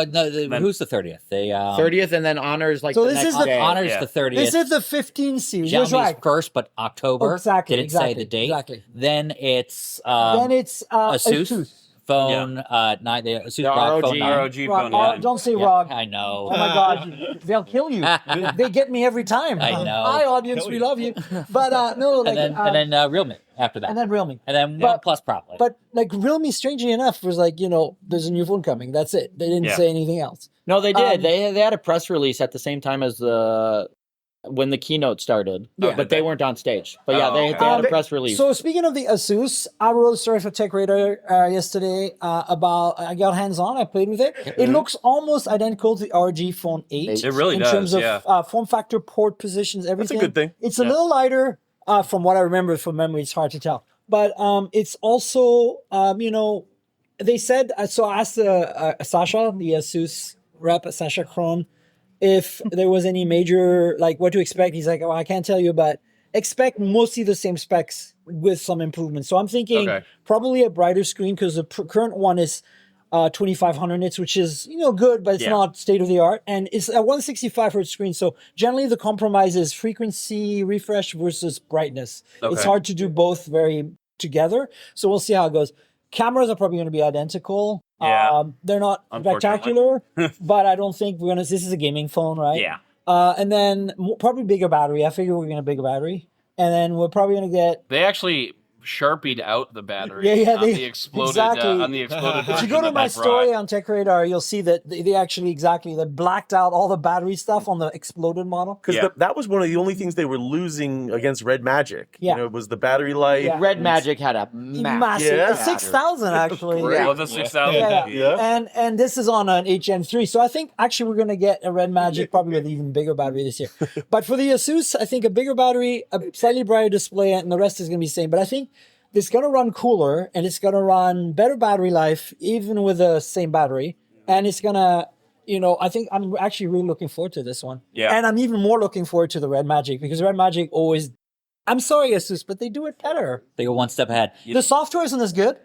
S8: Who's the 30th?
S6: 30th and then Honors like
S2: so
S6: the
S2: this
S6: next
S2: is
S6: day.
S8: Honors the 30th.
S2: This is the 15 series.
S8: Xiaomi's
S2: right.
S8: first, but October.
S2: Exactly.
S8: Didn't say the date.
S2: Exactly.
S8: Then it's
S2: ASUS.
S8: Phone, the ASUS
S6: The
S8: ROG
S6: ROG.
S8: phone 9.
S7: ROG phone 9.
S2: Don't say ROG.
S8: I know.
S2: Oh my God, they'll kill you. They get me every time.
S8: I know.
S2: Hi, audience, we love you. But no, like,
S8: and then Realme after that.
S2: and then Realme.
S8: And then OnePlus probably.
S2: But like Realme, strangely enough, was like, there's a new phone coming. That's it. They didn't say anything else.
S6: No, they did. They had a press release at the same time as the when the keynote started,
S2: Yeah.
S6: but they weren't on stage. But yeah,
S7: Oh,
S6: they
S7: okay.
S6: had a press release.
S2: So speaking of the ASUS, I wrote a story for Tech Radar yesterday about. I got hands on. I played with it. It looks almost identical to the ROG Phone 8.
S7: It really
S2: in
S7: does,
S2: terms of
S7: yeah.
S2: form factor, port positions, everything.
S5: good thing.
S2: It's a little lighter. From what I remember from memory, it's hard to tell. But it's also, they said. So I asked Sasha, the ASUS rep, Sasha Kron, if there was any major, like what to expect. He's like, oh, I can't tell you, but expect mostly the same specs with some improvements. So I'm thinking probably a brighter screen because the current one is 2500 nits, which is, good, but it's not state of the art. And it's a 165 hertz screen. So generally the compromise is frequency refresh versus brightness. It's hard to do both very together. So we'll see how it goes. Cameras are probably going to be identical.
S7: Yeah.
S2: They're not spectacular, but I don't think this is a gaming phone, right?
S7: Yeah.
S2: And then probably bigger battery. I figure we're going to bigger battery. And then we're probably going to get.
S7: They actually Sharpied out the battery
S2: on
S7: the exploded on the exploded
S2: If you go to my story on Tech Radar, you'll see that they actually they blacked out all the battery stuff on the exploded model.
S5: Because that was one of the only things they were losing against Red Magic.
S2: Yeah.
S5: It was the battery life.
S6: Yeah. Red Magic had a massive
S2: 6,000 actually.
S7: Was it 6,000?
S2: Yeah. And this is on an HM3. So I think actually we're going to get a Red Magic probably with even bigger battery this year. But for the ASUS, I think a bigger battery, a slightly brighter display, and the rest is going to be the same. But I think it's going to run cooler and it's going to run better battery life, even with the same battery. And it's going to, I think I'm actually really looking forward to this one.
S7: Yeah.
S2: And I'm even more looking forward to the Red Magic because Red Magic always, I'm sorry, ASUS, but they do it better.
S8: They go one step ahead.
S2: The software isn't as good,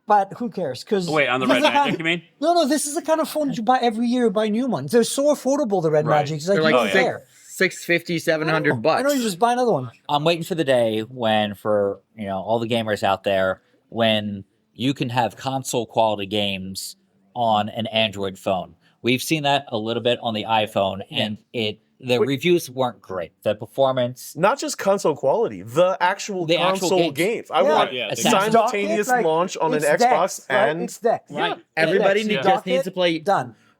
S2: but who cares?
S7: Wait, on the Red Magic, you mean?
S2: No, this is the kind of phone that you buy every year, buy new ones. They're so affordable, the Red Magic. It's like, you don't care.
S6: $650, $700
S2: I know, you just buy another one.
S8: I'm waiting for the day when, for all the gamers out there, when you can have console quality games on an Android phone. We've seen that a little bit on the iPhone, and the reviews weren't great. The performance,
S5: not just console quality, the actual console games. I want simultaneous launch on an Xbox and
S2: it's Dex.
S8: Right.
S6: Everybody just needs to play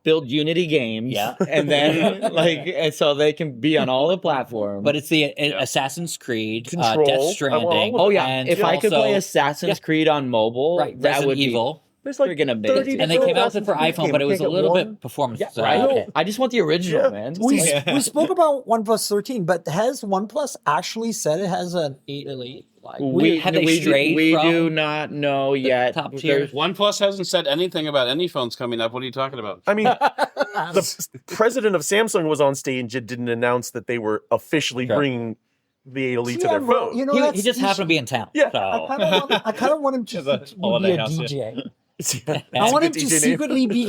S6: build Unity games, and then so they can be on all the platforms.
S8: But it's the Assassin's Creed,
S5: Control.
S8: Death Stranding.
S6: And if I could play Assassin's Creed on mobile, that
S8: Resident
S6: would
S8: Evil.
S5: There's like
S6: friggin' amazing.
S8: And they came out with it for iPhone, but it was a little bit performance.
S6: I just want the original, man.
S2: We spoke about OnePlus 13, but has OnePlus actually said it has an 8 Elite?
S6: We
S8: from
S6: do not know yet.
S8: Top tier.
S7: OnePlus hasn't said anything about any phones coming up. What are you talking about?
S5: I mean, the president of Samsung was on stage and didn't announce that they were officially bringing the 8 Elite to their phone.
S8: He just happened to be in town.
S5: Yeah.
S8: So.
S2: I kind of want him to be a DJ. I want him to
S5: DJ
S2: secretly be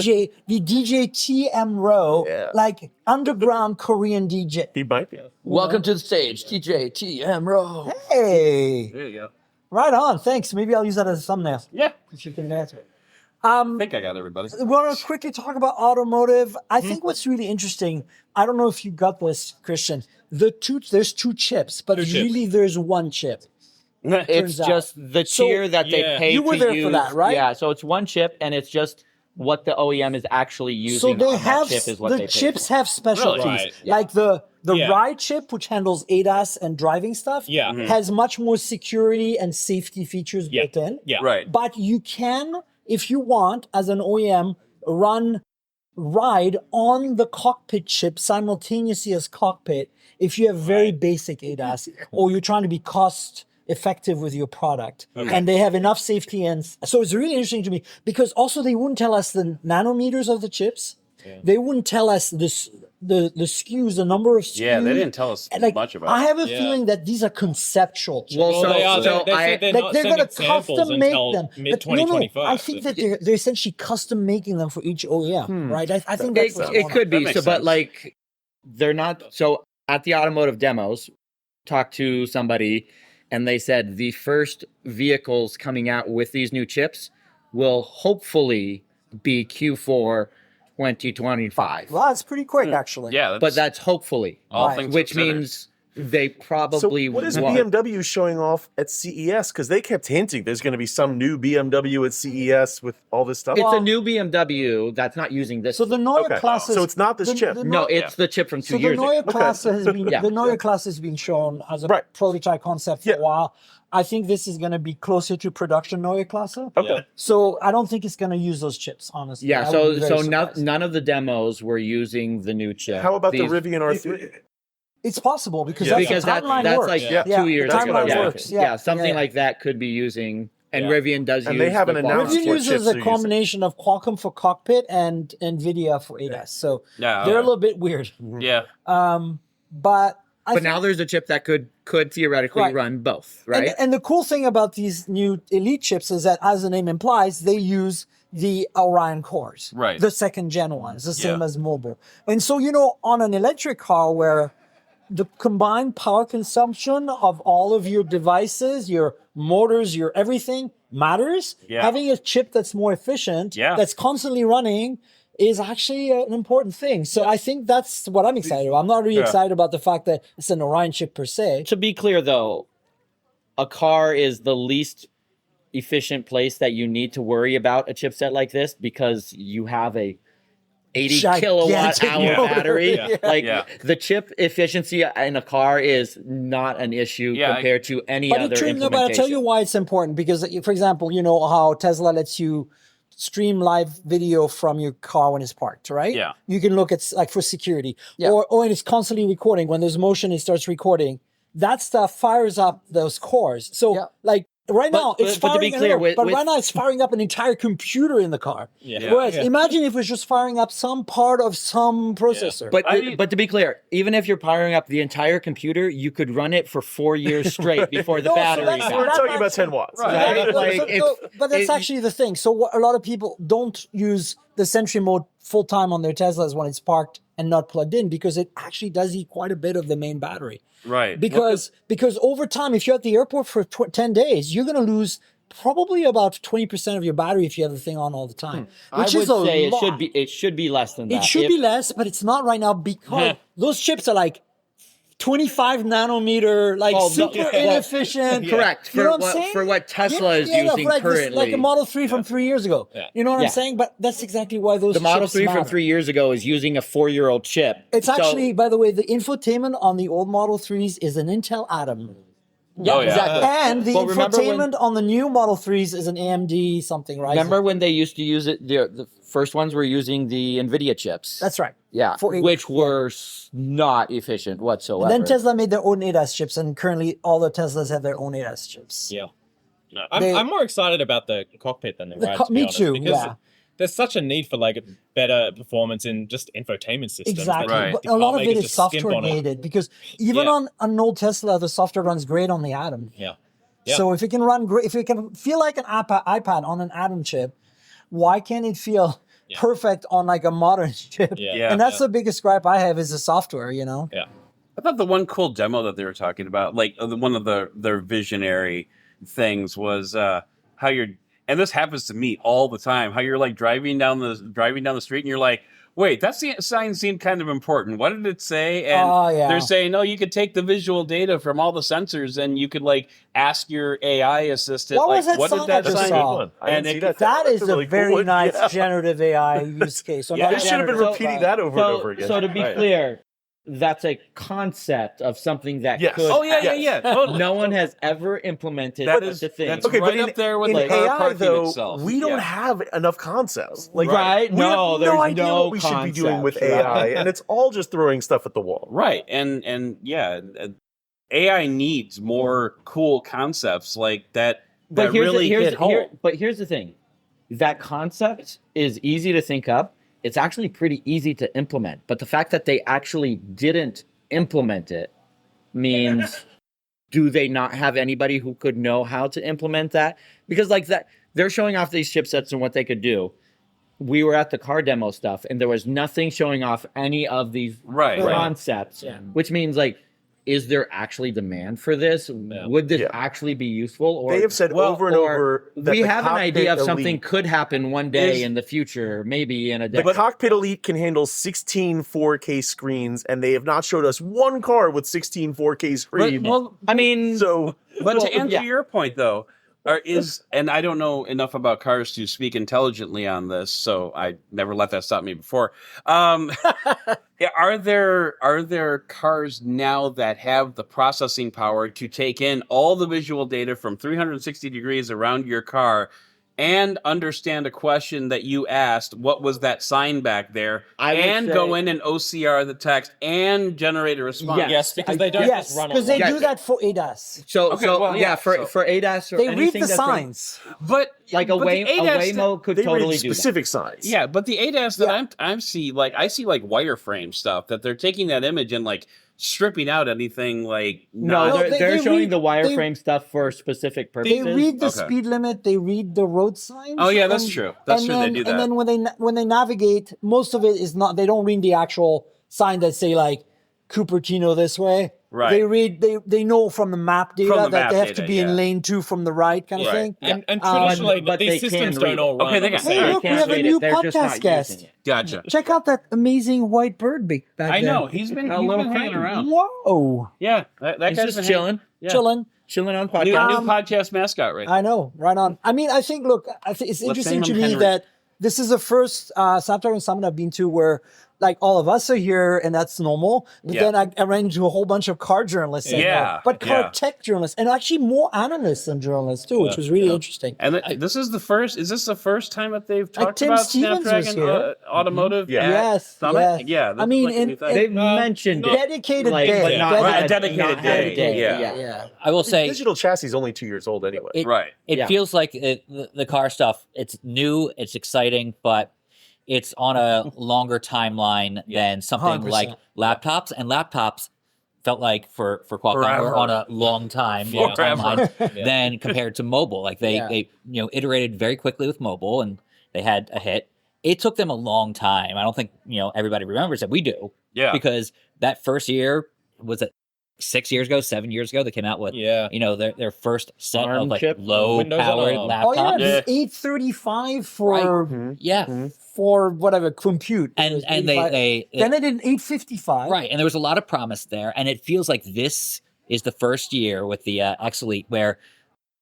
S2: the DJ TM Row, like underground Korean DJ.
S5: He might be.
S6: Welcome to the stage, DJ TM Row.
S2: Hey.
S7: There you go.
S2: Right on. Thanks. Maybe I'll use that as a thumbnail.
S7: Yeah.
S2: You can answer it.
S7: I think I got everybody.
S2: We want to quickly talk about automotive. I think what's really interesting, I don't know if you got this, Christian. There's two chips, but really there's one chip.
S6: It's just the tier that they pay
S2: you were
S6: to
S2: there
S6: use.
S2: for that, right?
S6: Yeah, so it's one chip, and it's just what the OEM is actually using.
S2: So they
S6: on
S2: have
S6: that chip is what
S2: the
S6: they pay
S2: chips
S6: for.
S2: have specialties,
S3: Right.
S2: like the ride chip, which handles ADAS and driving stuff. Has much more security and safety features built in.
S3: Yeah.
S7: Right.
S2: But you can, if you want, as an OEM, ride on the cockpit chip simultaneously as cockpit if you have very basic ADAS or you're trying to be cost effective with your product. And they have enough safety. And so it's really interesting to me because also they wouldn't tell us the nanometers of the chips. They wouldn't tell us the SKUs, the number of SKUs.
S7: Yeah, they didn't tell us much about it.
S2: I have a feeling that these are conceptual chips.
S6: Well,
S3: They are.
S6: so
S3: They said they're not
S2: they're
S3: sending
S2: going to
S3: samples
S2: custom make
S3: until
S2: them.
S3: mid-2025.
S2: I think that they're essentially custom making them for each OEM, right? I think that's what's
S6: It
S2: going on.
S6: could be.
S7: That
S6: So,
S7: makes
S6: but
S7: sense.
S6: like, they're not. So at the automotive demos, talked to somebody, and they said the first vehicles coming out with these new chips will hopefully be Q4 2025.
S2: Well, that's pretty quick, actually.
S7: Yeah,
S6: But that's hopefully,
S7: all things
S6: which
S7: considered.
S6: means they probably
S5: So what is
S6: won't.
S5: BMW showing off at CES? Because they kept hinting there's going to be some new BMW at CES with all this stuff.
S6: It's a new BMW that's not using this.
S2: So the Neue Klasse.
S5: So it's not this chip.
S6: no, it's the chip from 2
S2: So the
S6: years ago.
S2: Neue Klasse has been
S6: Yeah.
S2: the Neue Klasse has been shown as a prototype concept for a while. I think this is going to be closer to production Neue Klasse.
S5: Okay.
S2: So I don't think it's going to use those chips, honestly.
S6: Yeah,
S2: I
S6: so
S2: would be very surprised.
S6: none of the demos were using the new chip.
S5: How about the
S6: These-
S5: Rivian R3?
S2: It's possible because
S6: Because
S2: the timeline
S6: that's
S2: works.
S6: like
S2: yeah.
S6: 2 years
S2: the
S6: ago.
S2: timeline
S6: Yeah.
S2: works.
S6: Yeah, something like that could be using, and Rivian does
S5: And
S6: use
S5: they haven't
S6: the
S5: announced
S2: Rivian
S5: what
S2: uses
S5: chips
S2: a
S5: they're using.
S2: combination of Qualcomm for cockpit and NVIDIA for ADAS. So
S7: Yeah,
S2: they're a little bit weird.
S7: Yeah.
S2: But I
S6: But
S2: think-
S6: now there's a chip that could theoretically
S2: Right.
S6: run both, right?
S2: And the cool thing about these new Elite chips is that, as the name implies, they use the Orion cores,
S7: Right.
S2: the second gen ones, the same
S7: Yeah.
S2: as mobile. And so, on an electric car where the combined power consumption of all of your devices, your motors, your everything matters, having a chip that's more efficient, that's constantly running, is actually an important thing. So I think that's what I'm excited about. I'm not really excited about the fact that it's an Orion chip per se.
S6: To be clear, though, a car is the least efficient place that you need to worry about a chipset like this because you have a 80 kilowatt
S2: Gigantic
S6: hour
S2: motor.
S6: battery.
S2: Yeah.
S6: Like the chip efficiency in a car is not an issue compared to any other implementation.
S2: But I'll tell you why it's important because, for example, you know how Tesla lets you stream live video from your car when it's parked, right?
S7: Yeah.
S2: You can look at like for security, or it's constantly recording. When there's motion, it starts recording. That stuff fires up those cores. So like. Right now, it's
S6: but to be
S2: firing.
S6: clear,
S2: But right now, it's firing up an entire computer in the car. Whereas, imagine if it was just firing up some part of some processor.
S6: But to be clear, even if you're powering up the entire computer, you could run it for 4 years straight before the battery dies.
S5: We're talking about 10 watts.
S6: Right?
S2: But that's actually the thing. So a lot of people don't use the Sentry mode full time on their Teslas when it's parked and not plugged in because it actually does eat quite a bit of the main battery.
S7: Right.
S2: Because over time, if you're at the airport for 10 days, you're going to lose probably about 20% of your battery if you have the thing on all the time. Which
S6: I would
S2: is a
S6: say
S2: lot.
S6: it should be less than that.
S2: It should be less, but it's not right now because those chips are like 25 nanometer, like super inefficient.
S6: Correct.
S2: You know what I'm saying?
S6: For what Tesla is using currently.
S2: Like a Model 3 from 3 years ago. You know what I'm saying? But that's exactly why those
S6: The Model
S2: chips
S6: 3 from
S2: matter.
S6: 3 years ago is using a 4-year-old chip.
S2: It's
S6: So-
S2: actually, by the way, the infotainment on the old Model 3s is an Intel Atom.
S6: Yeah, exactly.
S2: And the
S6: Well, remember when-
S2: infotainment on the new Model 3s is an AMD something, right?
S6: Remember when they used to use it? The first ones were using the NVIDIA chips.
S2: That's right.
S6: Yeah,
S2: For-
S6: which were not efficient whatsoever.
S2: And then Tesla made their own ADAS chips, and currently all the Teslas have their own ADAS chips.
S3: Yeah. No,
S2: They-
S3: I'm more excited about the cockpit than the ride. To be
S2: me
S3: honest,
S2: too,
S3: because
S2: yeah.
S3: there's such a need for like better performance in just infotainment systems.
S2: Exactly.
S3: that
S2: But
S3: the
S2: a lot
S3: car
S2: of it
S3: makers
S2: is
S3: just skimp
S2: software
S3: on it.
S2: gated because even on an old Tesla, the software runs great on the Atom.
S3: Yeah.
S2: So if it can run great, if it can feel like an iPad on an Atom chip, why can't it feel perfect on like a modern chip?
S3: Yeah.
S2: And that's the biggest gripe I have is the software, you know?
S3: Yeah.
S7: I thought the one cool demo that they were talking about, like one of their visionary things, was how you're, and this happens to me all the time, how you're like driving down the street and you're like, wait, that sign seemed kind of important. What did it say? And they're saying, no, you could take the visual data from all the sensors and you could like ask your AI assistant,
S2: What
S7: like,
S2: was that
S7: what
S2: sign
S7: did that
S2: I just
S7: sign?
S2: saw?
S5: And
S2: That is a
S5: really
S2: very
S5: cool one.
S2: nice
S5: Yeah.
S2: generative AI use case. So
S5: They
S2: not
S5: should have been
S2: generative,
S5: repeating
S2: but-
S5: that over and over again.
S6: So to be clear, that's a concept of something that
S5: Yes.
S6: could.
S7: Oh yeah, totally.
S6: No one has ever implemented
S7: That
S6: such
S7: is-
S6: a thing.
S7: that's
S5: Okay,
S7: right
S5: but
S7: up there with
S5: in
S7: the car
S5: AI
S7: parking
S5: though,
S7: itself.
S5: we don't have enough concepts. Like,
S6: Right.
S5: we
S6: No,
S5: have
S6: there's
S5: no idea
S6: no
S5: what we should be doing with
S6: concepts,
S5: AI,
S6: right.
S5: and it's all just throwing stuff at the wall.
S7: Right, and yeah, AI needs more cool concepts like that. That really hit home.
S6: But here's the thing: that concept is easy to think up. It's actually pretty easy to implement. But the fact that they actually didn't implement it means, do they not have anybody who could know how to implement that? Because like that, they're showing off these chipsets and what they could do. We were at the car demo stuff, and there was nothing showing off any of these
S7: Right.
S6: concepts, which means like is there actually demand for this? Would this actually be useful? Or
S5: They have said over and over that
S6: we
S5: the
S6: have an idea of
S5: Cockpit
S6: something
S5: Elite
S6: could happen one day in the future, maybe in a
S5: The
S6: decade.
S5: Cockpit Elite can handle 16 4K screens, and they have not showed us one car with 16 4K screens.
S6: I mean,
S7: but to answer your point, though, and I don't know enough about cars to speak intelligently on this, so I never let that stop me before. Are there cars now that have the processing power to take in all the visual data from 360 degrees around your car and understand a question that you asked, what was that sign back there, and go in and OCR the text and generate a response?
S3: Yes, because they don't just run
S2: because they do that for ADAS.
S6: for ADAS or
S2: They read
S6: anything
S2: the
S6: that's
S2: signs.
S7: But
S6: like a Waymo could
S5: They
S6: totally
S5: read
S6: do
S5: specific signs.
S7: Yeah, but the ADAS that I see like wireframe stuff that they're taking that image and like stripping out anything like
S6: No, they're
S2: they
S6: showing
S2: read-
S6: the wireframe stuff for specific purposes.
S2: They read the speed limit. They read the road signs.
S7: Oh yeah, that's true. That's true. They do that.
S2: And then when they navigate, most of it is not. They don't read the actual sign that say like Cupertino this way.
S7: Right.
S2: They read. They know from the map data
S7: From the
S2: that
S7: map
S2: they have
S7: data,
S2: to be
S7: yeah.
S2: in lane 2 from the right kind of thing.
S3: And traditionally,
S6: but
S3: these
S6: they
S3: systems
S6: can read
S3: don't all run.
S7: Okay, they
S3: on the
S7: can-
S3: same-
S2: Hey, look, we have a
S6: read
S2: new
S6: it. They're just not
S2: podcast guest.
S6: using it.
S7: Gotcha.
S2: Check out that amazing white bird back
S7: I
S2: there.
S7: know he's been hanging around.
S2: Whoa,
S7: Yeah, that
S6: He's
S7: guy's
S6: just
S7: been
S6: chilling,
S2: chilling.
S6: on
S7: New,
S6: podcast.
S7: new podcast mascot, right?
S2: I know, right on. I mean, I think, look, it's interesting
S7: name
S2: to
S7: him
S2: me
S7: Henry.
S2: that this is the first Snapdragon Summit I've been to where, like, all of us are here and that's normal. But
S7: Yeah.
S2: then I ran into a whole bunch of car journalists, saying,
S7: Yeah,
S2: but car
S7: yeah.
S2: tech journalists, and actually more analysts than journalists too, which was really interesting.
S7: And this is the first. Is this the first time that they've talked
S2: Tim
S7: about
S2: Stevens was
S7: Snapdragon
S2: here.
S7: automotive?
S5: Yeah.
S7: at
S2: Yes,
S7: Summit?
S2: yes.
S7: Yeah.
S2: I mean,
S7: like a new thing.
S6: They've mentioned it.
S2: Dedicated
S6: Like,
S2: day.
S6: but not
S7: Right,
S6: had
S7: a dedicated
S6: not had a
S7: day. Yeah.
S2: Yeah.
S8: I will say
S5: Digital chassis is only 2 years old anyway.
S8: it,
S7: Right.
S8: it
S6: Yeah.
S8: feels like the car stuff. It's new, it's exciting, but it's on a longer timeline than something
S2: 100%.
S8: like laptops. And laptops felt like for Qualcomm
S5: Forever.
S8: were on a long timeline than compared to mobile. Like they iterated very quickly with mobile and they had a hit. It took them a long time. I don't think everybody remembers it. We do.
S7: Yeah.
S8: Because that first year was it 6 years ago, 7 years ago, they came out with their first set
S6: ARM
S8: of like
S6: chip,
S8: low
S3: Windows on
S8: powered
S3: ARM.
S8: laptops.
S2: Oh yeah,
S7: Yeah.
S2: the 835 for
S8: Yeah.
S2: for whatever compute. It was
S8: And
S2: 85.
S8: they
S2: then they did an 855.
S8: right, and there was a lot of promise there, and it feels like this is the first year with the X Elite where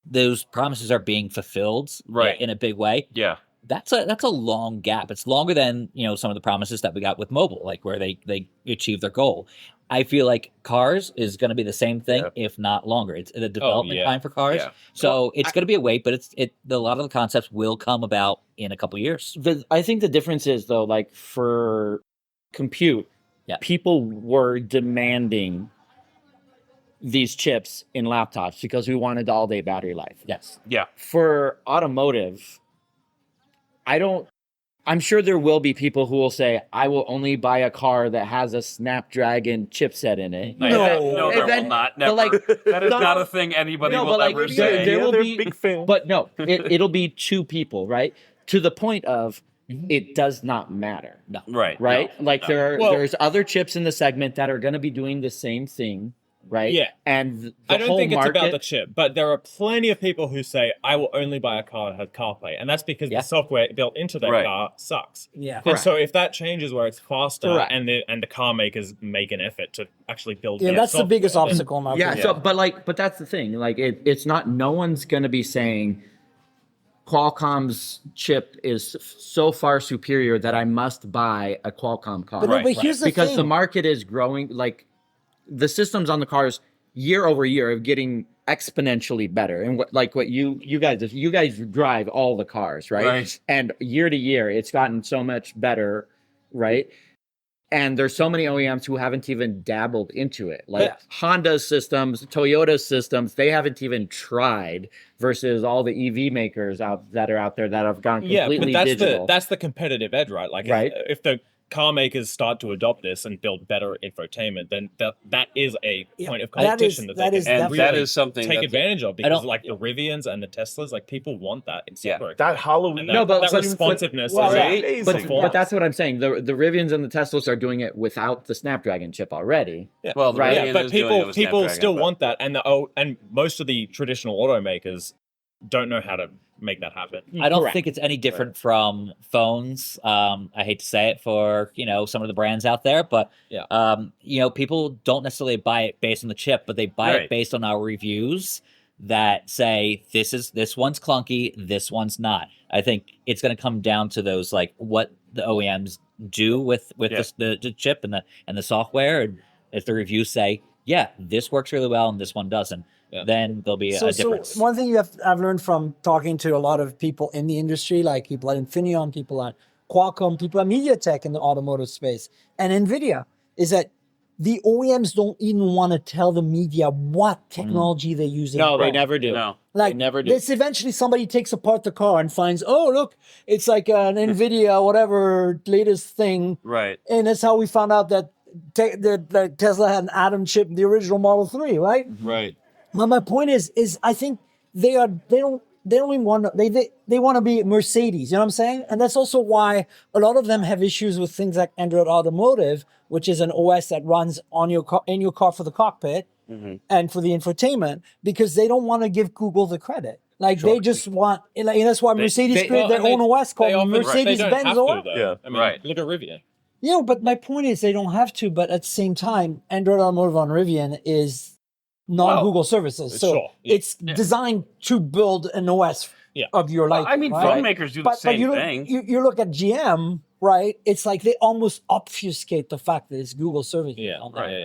S8: those promises are being fulfilled
S7: Right.
S8: in a big way.
S7: Yeah.
S8: That's a long gap. It's longer than some of the promises that we got with mobile, like where they achieved their goal. I feel like cars is going to be the same thing, if not longer. It's the development time for cars,
S7: Yeah.
S8: so it's going to be a wait. But a lot of the concepts will come about in a couple of years.
S6: I think the difference is though, like for compute, people were demanding these chips in laptops because we wanted the all-day battery life.
S8: Yes.
S7: Yeah.
S6: For automotive, I'm sure there will be people who will say, I will only buy a car that has a Snapdragon chipset in it.
S7: No, there will not. Never. That is not a thing anybody will ever say.
S6: There will
S5: they're
S6: be,
S5: big fans.
S6: but no, it'll be two people, right? To the point of it does not matter.
S8: No.
S7: Right.
S6: Right?
S7: No.
S6: Like
S7: No.
S6: there's other chips in the segment that are going to be doing the same thing, right?
S3: Yeah.
S6: And the
S3: I don't
S6: whole
S3: think it's
S6: market,
S3: about the chip, but there are plenty of people who say, I will only buy a car that has CarPlay. And that's because the software built into their car sucks.
S2: Yeah.
S3: And so if that changes where it's faster
S6: Correct.
S3: and the car makers make an effort to actually build
S2: Yeah,
S3: their
S2: that's the
S3: software,
S2: biggest
S3: then-
S2: obstacle in my
S6: Yeah,
S2: opinion.
S6: but that's the thing. Like it's not, no one's going to be saying Qualcomm's chip is so far superior that I must buy a Qualcomm car.
S2: But, no, but here's the
S6: Because
S2: thing.
S6: the market is growing, like the systems on the cars year over year are getting exponentially better. And what you guys drive all the cars, right?
S7: Right.
S6: And year to year, it's gotten so much better, right? And there's so many OEMs who haven't even dabbled into it. Like Honda's systems, Toyota's systems, they haven't even tried versus all the EV makers that are out there that have gone completely
S3: but that's
S6: digital.
S3: that's the competitive edge, right? Like
S6: Right.
S3: if the car makers start to adopt this and build better infotainment, then that is a point of competition that they can really
S7: something
S3: take advantage of, because like the Rivians and the Teslas, like people want that in super.
S5: That Halloween,
S3: that responsiveness,
S6: but that's what I'm saying. The Rivians and the Teslas are doing it without the Snapdragon chip already.
S3: Yeah.
S7: Well,
S6: right.
S7: Yeah,
S3: but people still want that, and most of the traditional automakers don't know how to make that happen.
S8: I don't think it's any different from phones. I hate to say it for some of the brands out there, but people don't necessarily buy it based on the chip, but they buy it based on our reviews that say this one's clunky, this one's not. I think it's going to come down to those, like what the OEMs do with the chip and the software, and if the reviews say this works really well and this one doesn't. Then there'll be a difference.
S2: So one thing I've learned from talking to a lot of people in the industry, like people at Infineon, people at Qualcomm, people at MediaTek in the automotive space, and NVIDIA, is that the OEMs don't even want to tell the media what technology they're using.
S6: No, they never do.
S7: No.
S2: Like,
S6: they never do.
S2: This eventually somebody takes apart the car and finds, oh, look, it's like an NVIDIA, whatever, latest thing.
S7: Right.
S2: And that's how we found out that Tesla had an Atom chip in the original Model 3, right?
S7: Right.
S2: Well, my point is I think they don't even want to, they want to be Mercedes, you know what I'm saying? And that's also why a lot of them have issues with things like Android Automotive, which is an OS that runs on your car, in your car for the cockpit and for the infotainment, because they don't want to give Google the credit. Like they just want, and that's why Mercedes created their own OS called Mercedes-Benz OS.
S3: Look at Rivian.
S2: Yeah, but my point is they don't have to, but at the same time, Android Automotive on Rivian is non-Google services. So it's designed to build an OS of your life.
S7: I mean, phone makers do the same thing.
S2: You look at GM, right? It's like they almost obfuscate the fact that it's Google services.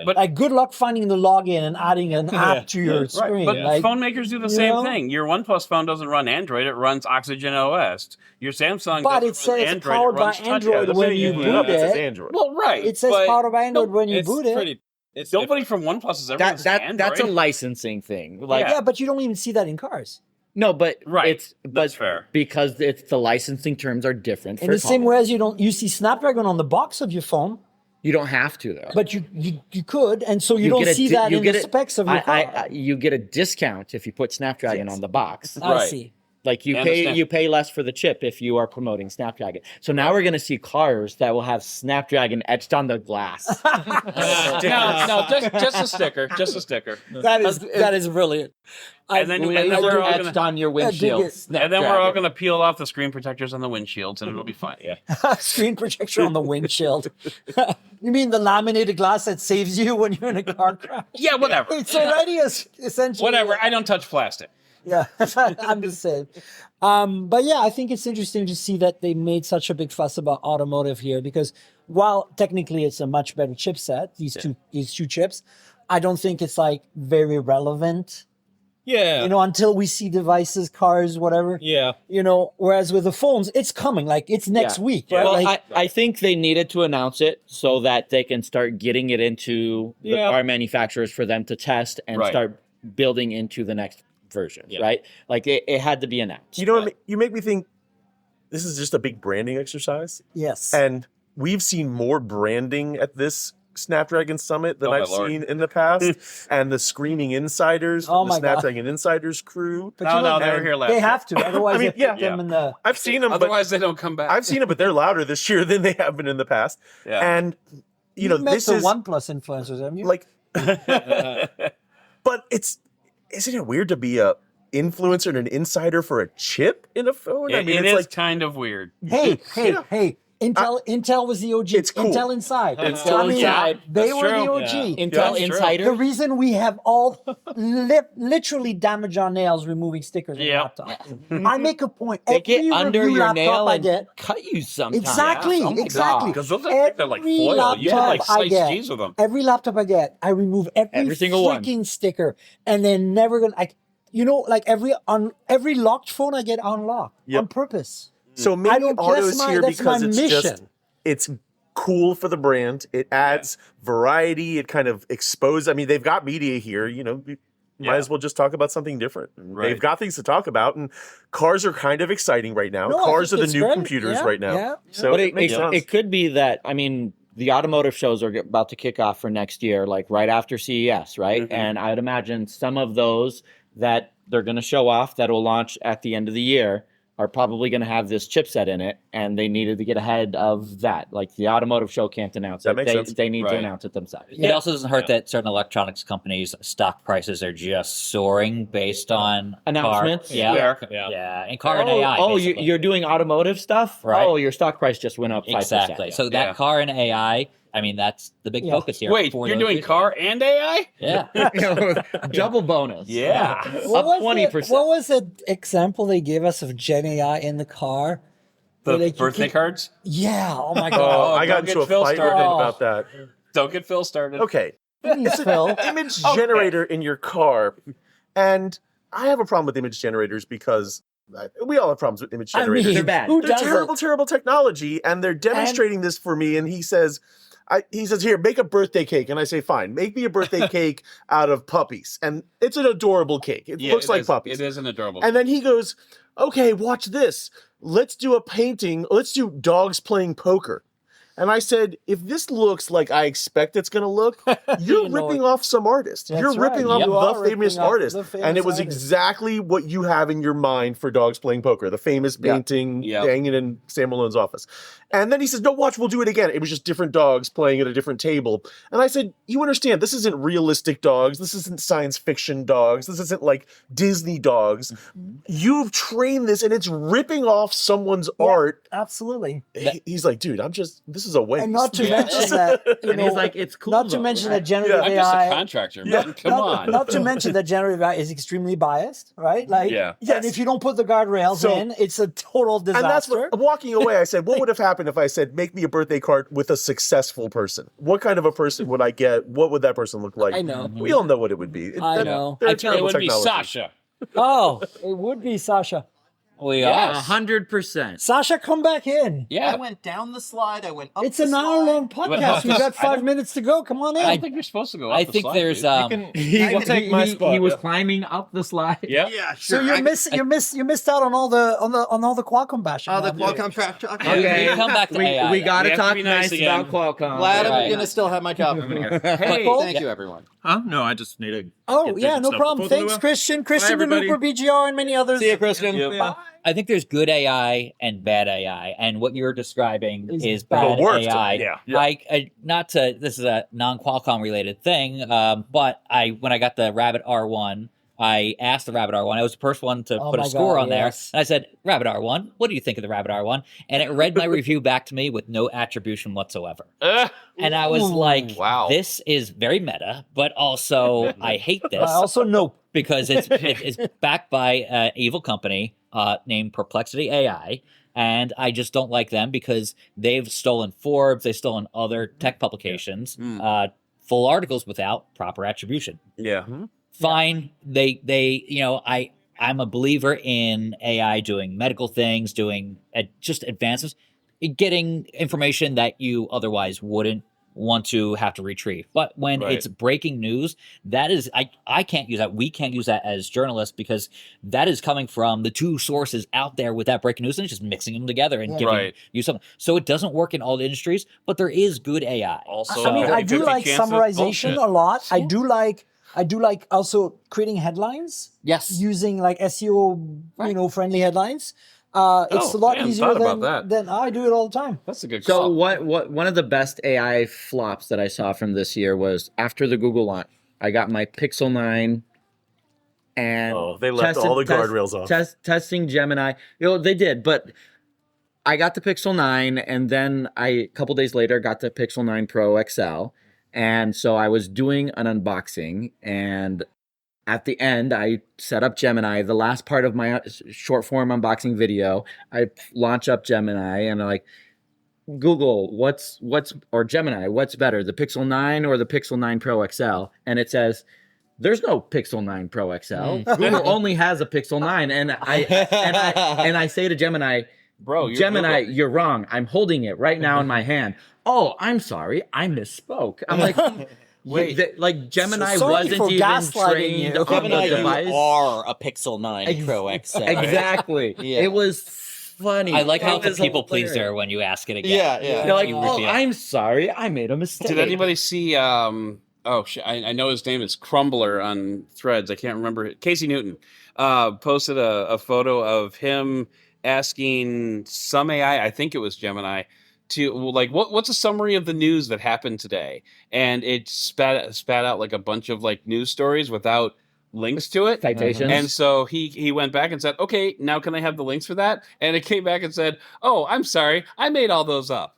S2: But like, good luck finding the login and adding an app to your screen.
S7: But phone makers do the same thing. Your OnePlus phone doesn't run Android; it runs Oxygen OS. Your Samsung doesn't run Android;
S2: powered
S7: it runs
S2: by Android when you boot it.
S5: Android.
S7: Well, right.
S2: It says powered by Android when you boot it.
S7: Nobody from OnePlus has ever used Android.
S6: That's a licensing thing.
S2: But you don't even see that in cars.
S6: No, but
S7: that's fair,
S6: because the licensing terms are different.
S2: In the same way as you see Snapdragon on the box of your phone.
S6: You don't have to though.
S2: But you could, and so you don't see that in the specs of your car.
S6: You get a discount if you put Snapdragon on the box.
S2: I see.
S6: Like you pay less for the chip if you are promoting Snapdragon. So now we're going to see cars that will have Snapdragon etched on the glass.
S7: just a sticker, just a sticker.
S2: That is brilliant.
S7: And then we're all
S6: etched on your windshield.
S7: And then we're all going to peel off the screen protectors on the windshields, and it'll be fine.
S2: Screen protection on the windshield. You mean the laminated glass that saves you when you're in a car crash?
S7: Yeah, whatever.
S2: It's already essentially.
S7: Whatever. I don't touch plastic.
S2: Yeah, I'm just saying. But yeah, I think it's interesting to see that they made such a big fuss about automotive here, because while technically it's a much better chipset, these two chips, I don't think it's like very relevant.
S3: Yeah.
S2: Until we see devices, cars, whatever.
S3: Yeah.
S2: Whereas with the phones, it's coming. Like it's next week. Right?
S6: Well, I think they needed to announce it so that they can start getting it into our manufacturers for them to test and start building into the next version, right? Like it had to be announced.
S5: You make me think this is just a big branding exercise.
S2: Yes.
S5: And we've seen more branding at this Snapdragon Summit than I've seen in the past. And the screaming insiders from the Snapdragon Insiders crew.
S7: But they were here last
S2: year. They
S7: year.
S2: have to, otherwise they put them in the...
S5: I've seen them,
S7: otherwise they don't come back.
S5: I've seen them, but they're louder this year than they have been in the past. Yeah. And,
S2: You've met the OnePlus influencers, haven't you?
S5: Like, but isn't it weird to be a influencer and an insider for a chip in a phone?
S7: I mean, it's kind of weird.
S2: Hey. Intel was the OG.
S5: It's cool.
S2: Intel Inside.
S6: Intel Inside.
S2: They were the OG.
S6: Yeah. Intel Insider.
S2: The reason we have all literally damage our nails removing stickers on laptops. I make a point.
S6: They get under your nail and cut you sometimes.
S2: Exactly. Exactly.
S7: Because those they're like foil. You can like slice cheese with them.
S2: Every laptop I get, I remove every single freaking sticker, and they're never gonna. Every locked phone I get unlocked on purpose.
S5: So maybe Auto's here because it's cool for the brand. It adds variety. It kind of exposes. I mean, they've got media here. Might as well just talk about something different. They've got things to talk about, and cars are kind of exciting right now.
S2: No,
S5: Cars are the
S2: it's
S5: new
S2: great.
S5: computers
S2: Yeah,
S5: right now.
S2: yeah.
S5: So
S6: But
S5: it makes sense.
S6: it could be that, I mean, the automotive shows are about to kick off for next year, like right after CES, right? And I'd imagine some of those that they're going to show off that will launch at the end of the year are probably going to have this chipset in it, and they needed to get ahead of that. Like the automotive show can't announce
S5: That
S6: it.
S5: makes sense.
S6: They need to announce it themselves.
S8: It also doesn't hurt that certain electronics companies' stock prices are just soaring based on
S6: Announcements?
S8: Car. Yeah,
S3: Yeah.
S8: and car and AI.
S6: Oh,
S8: basically.
S6: you're doing automotive stuff?
S8: Right.
S6: Oh, your stock price just went up 5%.
S8: exactly. So that car and AI. I mean, that's the big focus here.
S7: Wait,
S8: for
S7: you're
S8: those
S7: doing
S8: people.
S7: car and AI?
S8: Yeah.
S6: Double bonus.
S7: Yeah.
S6: Up 20%.
S2: What was the example they gave us of Gen AI in the car?
S7: The
S2: Where they could
S7: birthday
S2: keep-
S7: cards?
S2: Yeah. Oh my
S5: Oh,
S2: god.
S5: I got
S7: don't
S5: into
S7: get
S5: a
S7: Phil
S5: fight with
S7: started.
S5: him about that.
S7: Don't get Phil started.
S5: Okay.
S2: Please, Phil.
S5: Image generator in your car. And I have a problem with image generators because we all have problems with image
S2: I
S5: generators.
S2: mean,
S6: They're bad.
S2: Who
S5: They're
S2: doesn't?
S5: terrible, terrible technology, and they're demonstrating this for me. And he says, here, make a birthday cake. And I say, fine, make me a birthday cake out of puppies. And it's an adorable cake. It looks like puppies.
S7: It is an adorable.
S5: And then he goes, okay, watch this. Let's do a painting. Let's do dogs playing poker. And I said, if this looks like I expect it's going to look, you're
S2: You know
S5: ripping off some artist.
S2: That's
S5: You're ripping
S2: right.
S5: off
S2: You are
S5: the
S2: ripping
S5: famous
S2: off
S5: artist.
S2: the famous
S5: And it was
S2: artist.
S5: exactly what you have in your mind for dogs playing poker, the famous painting hanging in Sam Malone's office. And then he says, no, watch, we'll do it again. It was just different dogs playing at a different table. And I said, you understand, this isn't realistic dogs. This isn't science fiction dogs. This isn't like Disney dogs. You've trained this and it's ripping off someone's art.
S2: Absolutely.
S5: He's like, dude, this is a waste.
S2: And not to mention that,
S6: And he's like, it's cool.
S2: not to
S6: though,
S2: mention
S6: right?
S2: that generative
S7: I'm just a
S2: AI.
S7: contractor, man. Come on.
S2: Not to mention that generative AI is extremely biased, right? Like,
S7: Yeah.
S2: and if you don't put the guardrails
S5: So-
S2: in, it's a total disaster.
S5: And that's what, walking away, I said, what would have happened if I said, make me a birthday card with a successful person? What kind of a person would I get? What would that person look like?
S2: I know.
S5: We all know what it would be.
S2: I know.
S5: They're
S7: I tell you, it
S5: terrible
S7: would be
S5: technology.
S7: Sasha.
S2: Oh, it would be Sasha.
S8: We
S6: Yeah,
S8: are.
S6: 100%.
S2: Sasha, come back in.
S4: I
S7: Yeah.
S4: went down the slide. I went up
S2: It's
S4: the
S2: an
S4: slide.
S2: hour-long podcast. We've got 5 minutes to go. Come on in.
S7: I don't think you're supposed to go up
S8: I
S7: the
S8: think
S7: slide,
S8: there's
S7: dude.
S6: He was climbing up the slide.
S7: Yeah.
S2: So you missed out on all the Qualcomm bashing.
S4: Oh, the
S2: man.
S4: Qualcomm track.
S6: Okay.
S8: We come back to AI.
S6: We got
S7: We
S6: to
S7: have to
S6: talk
S7: be nice
S6: nice
S7: again.
S6: about Qualcomm.
S4: Glad I'm
S8: Right.
S4: gonna still have my job from here.
S6: Hey,
S4: Thank you, everyone.
S9: Huh? No, I just need to.
S2: Oh,
S9: get
S2: yeah,
S9: taken
S2: no
S9: stuff
S2: problem.
S9: before the
S2: Thanks,
S9: wheel.
S2: Christian. Christian, the
S9: everybody.
S2: Looper, BGR, and many others.
S4: See you, Christian.
S9: Yep.
S8: I think there's good AI and bad AI, and what you're describing
S2: Is
S8: is
S2: bad
S8: bad
S5: worst,
S8: AI.
S5: yeah.
S8: Not to this is a non-Qualcomm related thing, but when I got the Rabbit R1, I asked the Rabbit R1. I was the first one to
S2: Oh
S8: put a
S2: my
S8: score
S2: God,
S8: on there,
S2: yes.
S8: and I said, "Rabbit R1, what do you think of the Rabbit R1?" And it read my review back to me with no attribution whatsoever. And I was like,
S7: wow.
S8: "This is very meta, but also I hate this."
S2: I also know.
S8: Because it's backed by an evil company named Perplexity AI, and I just don't like them because they've stolen Forbes, they've stolen other tech publications, full articles without proper attribution.
S7: Yeah.
S8: Fine, I'm a believer in AI doing medical things, doing just advances, getting information that you otherwise wouldn't want to have to retrieve. But when it's breaking news, that is, I can't use that. We can't use that as journalists because that is coming from the two sources out there with that breaking news and it's just mixing them together and giving you something. So it doesn't work in all the industries, but there is good AI.
S7: Also,
S2: I mean, I do
S7: 50-50
S2: like
S7: chance of
S2: summarization
S7: bullshit.
S2: a lot. I do like also creating headlines.
S8: Yes.
S2: Using like SEO, friendly headlines. It's a lot
S7: I hadn't
S2: easier
S7: thought about
S2: than I do it all the time.
S7: That's a good
S6: So
S7: call.
S6: what one of the best AI flops that I saw from this year was after the Google launch. I got my Pixel 9 and
S5: They left all the guardrails off.
S6: Testing Gemini. They did, but I got the Pixel 9 and then a couple days later got the Pixel 9 Pro XL. And so I was doing an unboxing and at the end, I set up Gemini. The last part of my short form unboxing video, I launch up Gemini and I'm like, Google, or Gemini, what's better, the Pixel 9 or the Pixel 9 Pro XL? And it says, there's no Pixel 9 Pro XL. Google only has a Pixel 9. And I say to Gemini,
S7: Bro, you're
S6: Gemini,
S7: Google.
S6: you're wrong. I'm holding it right now in my hand. Oh, I'm sorry. I misspoke. I'm like,
S7: Wait.
S6: like Gemini
S2: Sorry
S6: wasn't
S2: for
S6: even
S2: gaslighting
S6: trained
S2: you.
S6: on the
S4: Gemini,
S6: device.
S4: you are a Pixel 9 Pro XL.
S6: Exactly.
S4: Yeah.
S6: It was funny.
S8: I like how
S6: It
S8: the
S6: was
S8: people
S6: hilarious.
S8: pleaser when you ask it again.
S4: Yeah.
S6: They're like,
S8: You
S6: oh,
S8: reveal.
S6: I'm sorry, I made a mistake.
S7: Did anybody see? I know his name is Crumbler on Threads. I can't remember. Casey Newton posted a photo of him asking some AI. I think it was Gemini. To like, what's a summary of the news that happened today? And it spat out like a bunch of like news stories without links to it.
S6: Citations.
S7: And so he went back and said, okay, now can I have the links for that? And it came back and said, oh, I'm sorry, I made all those up.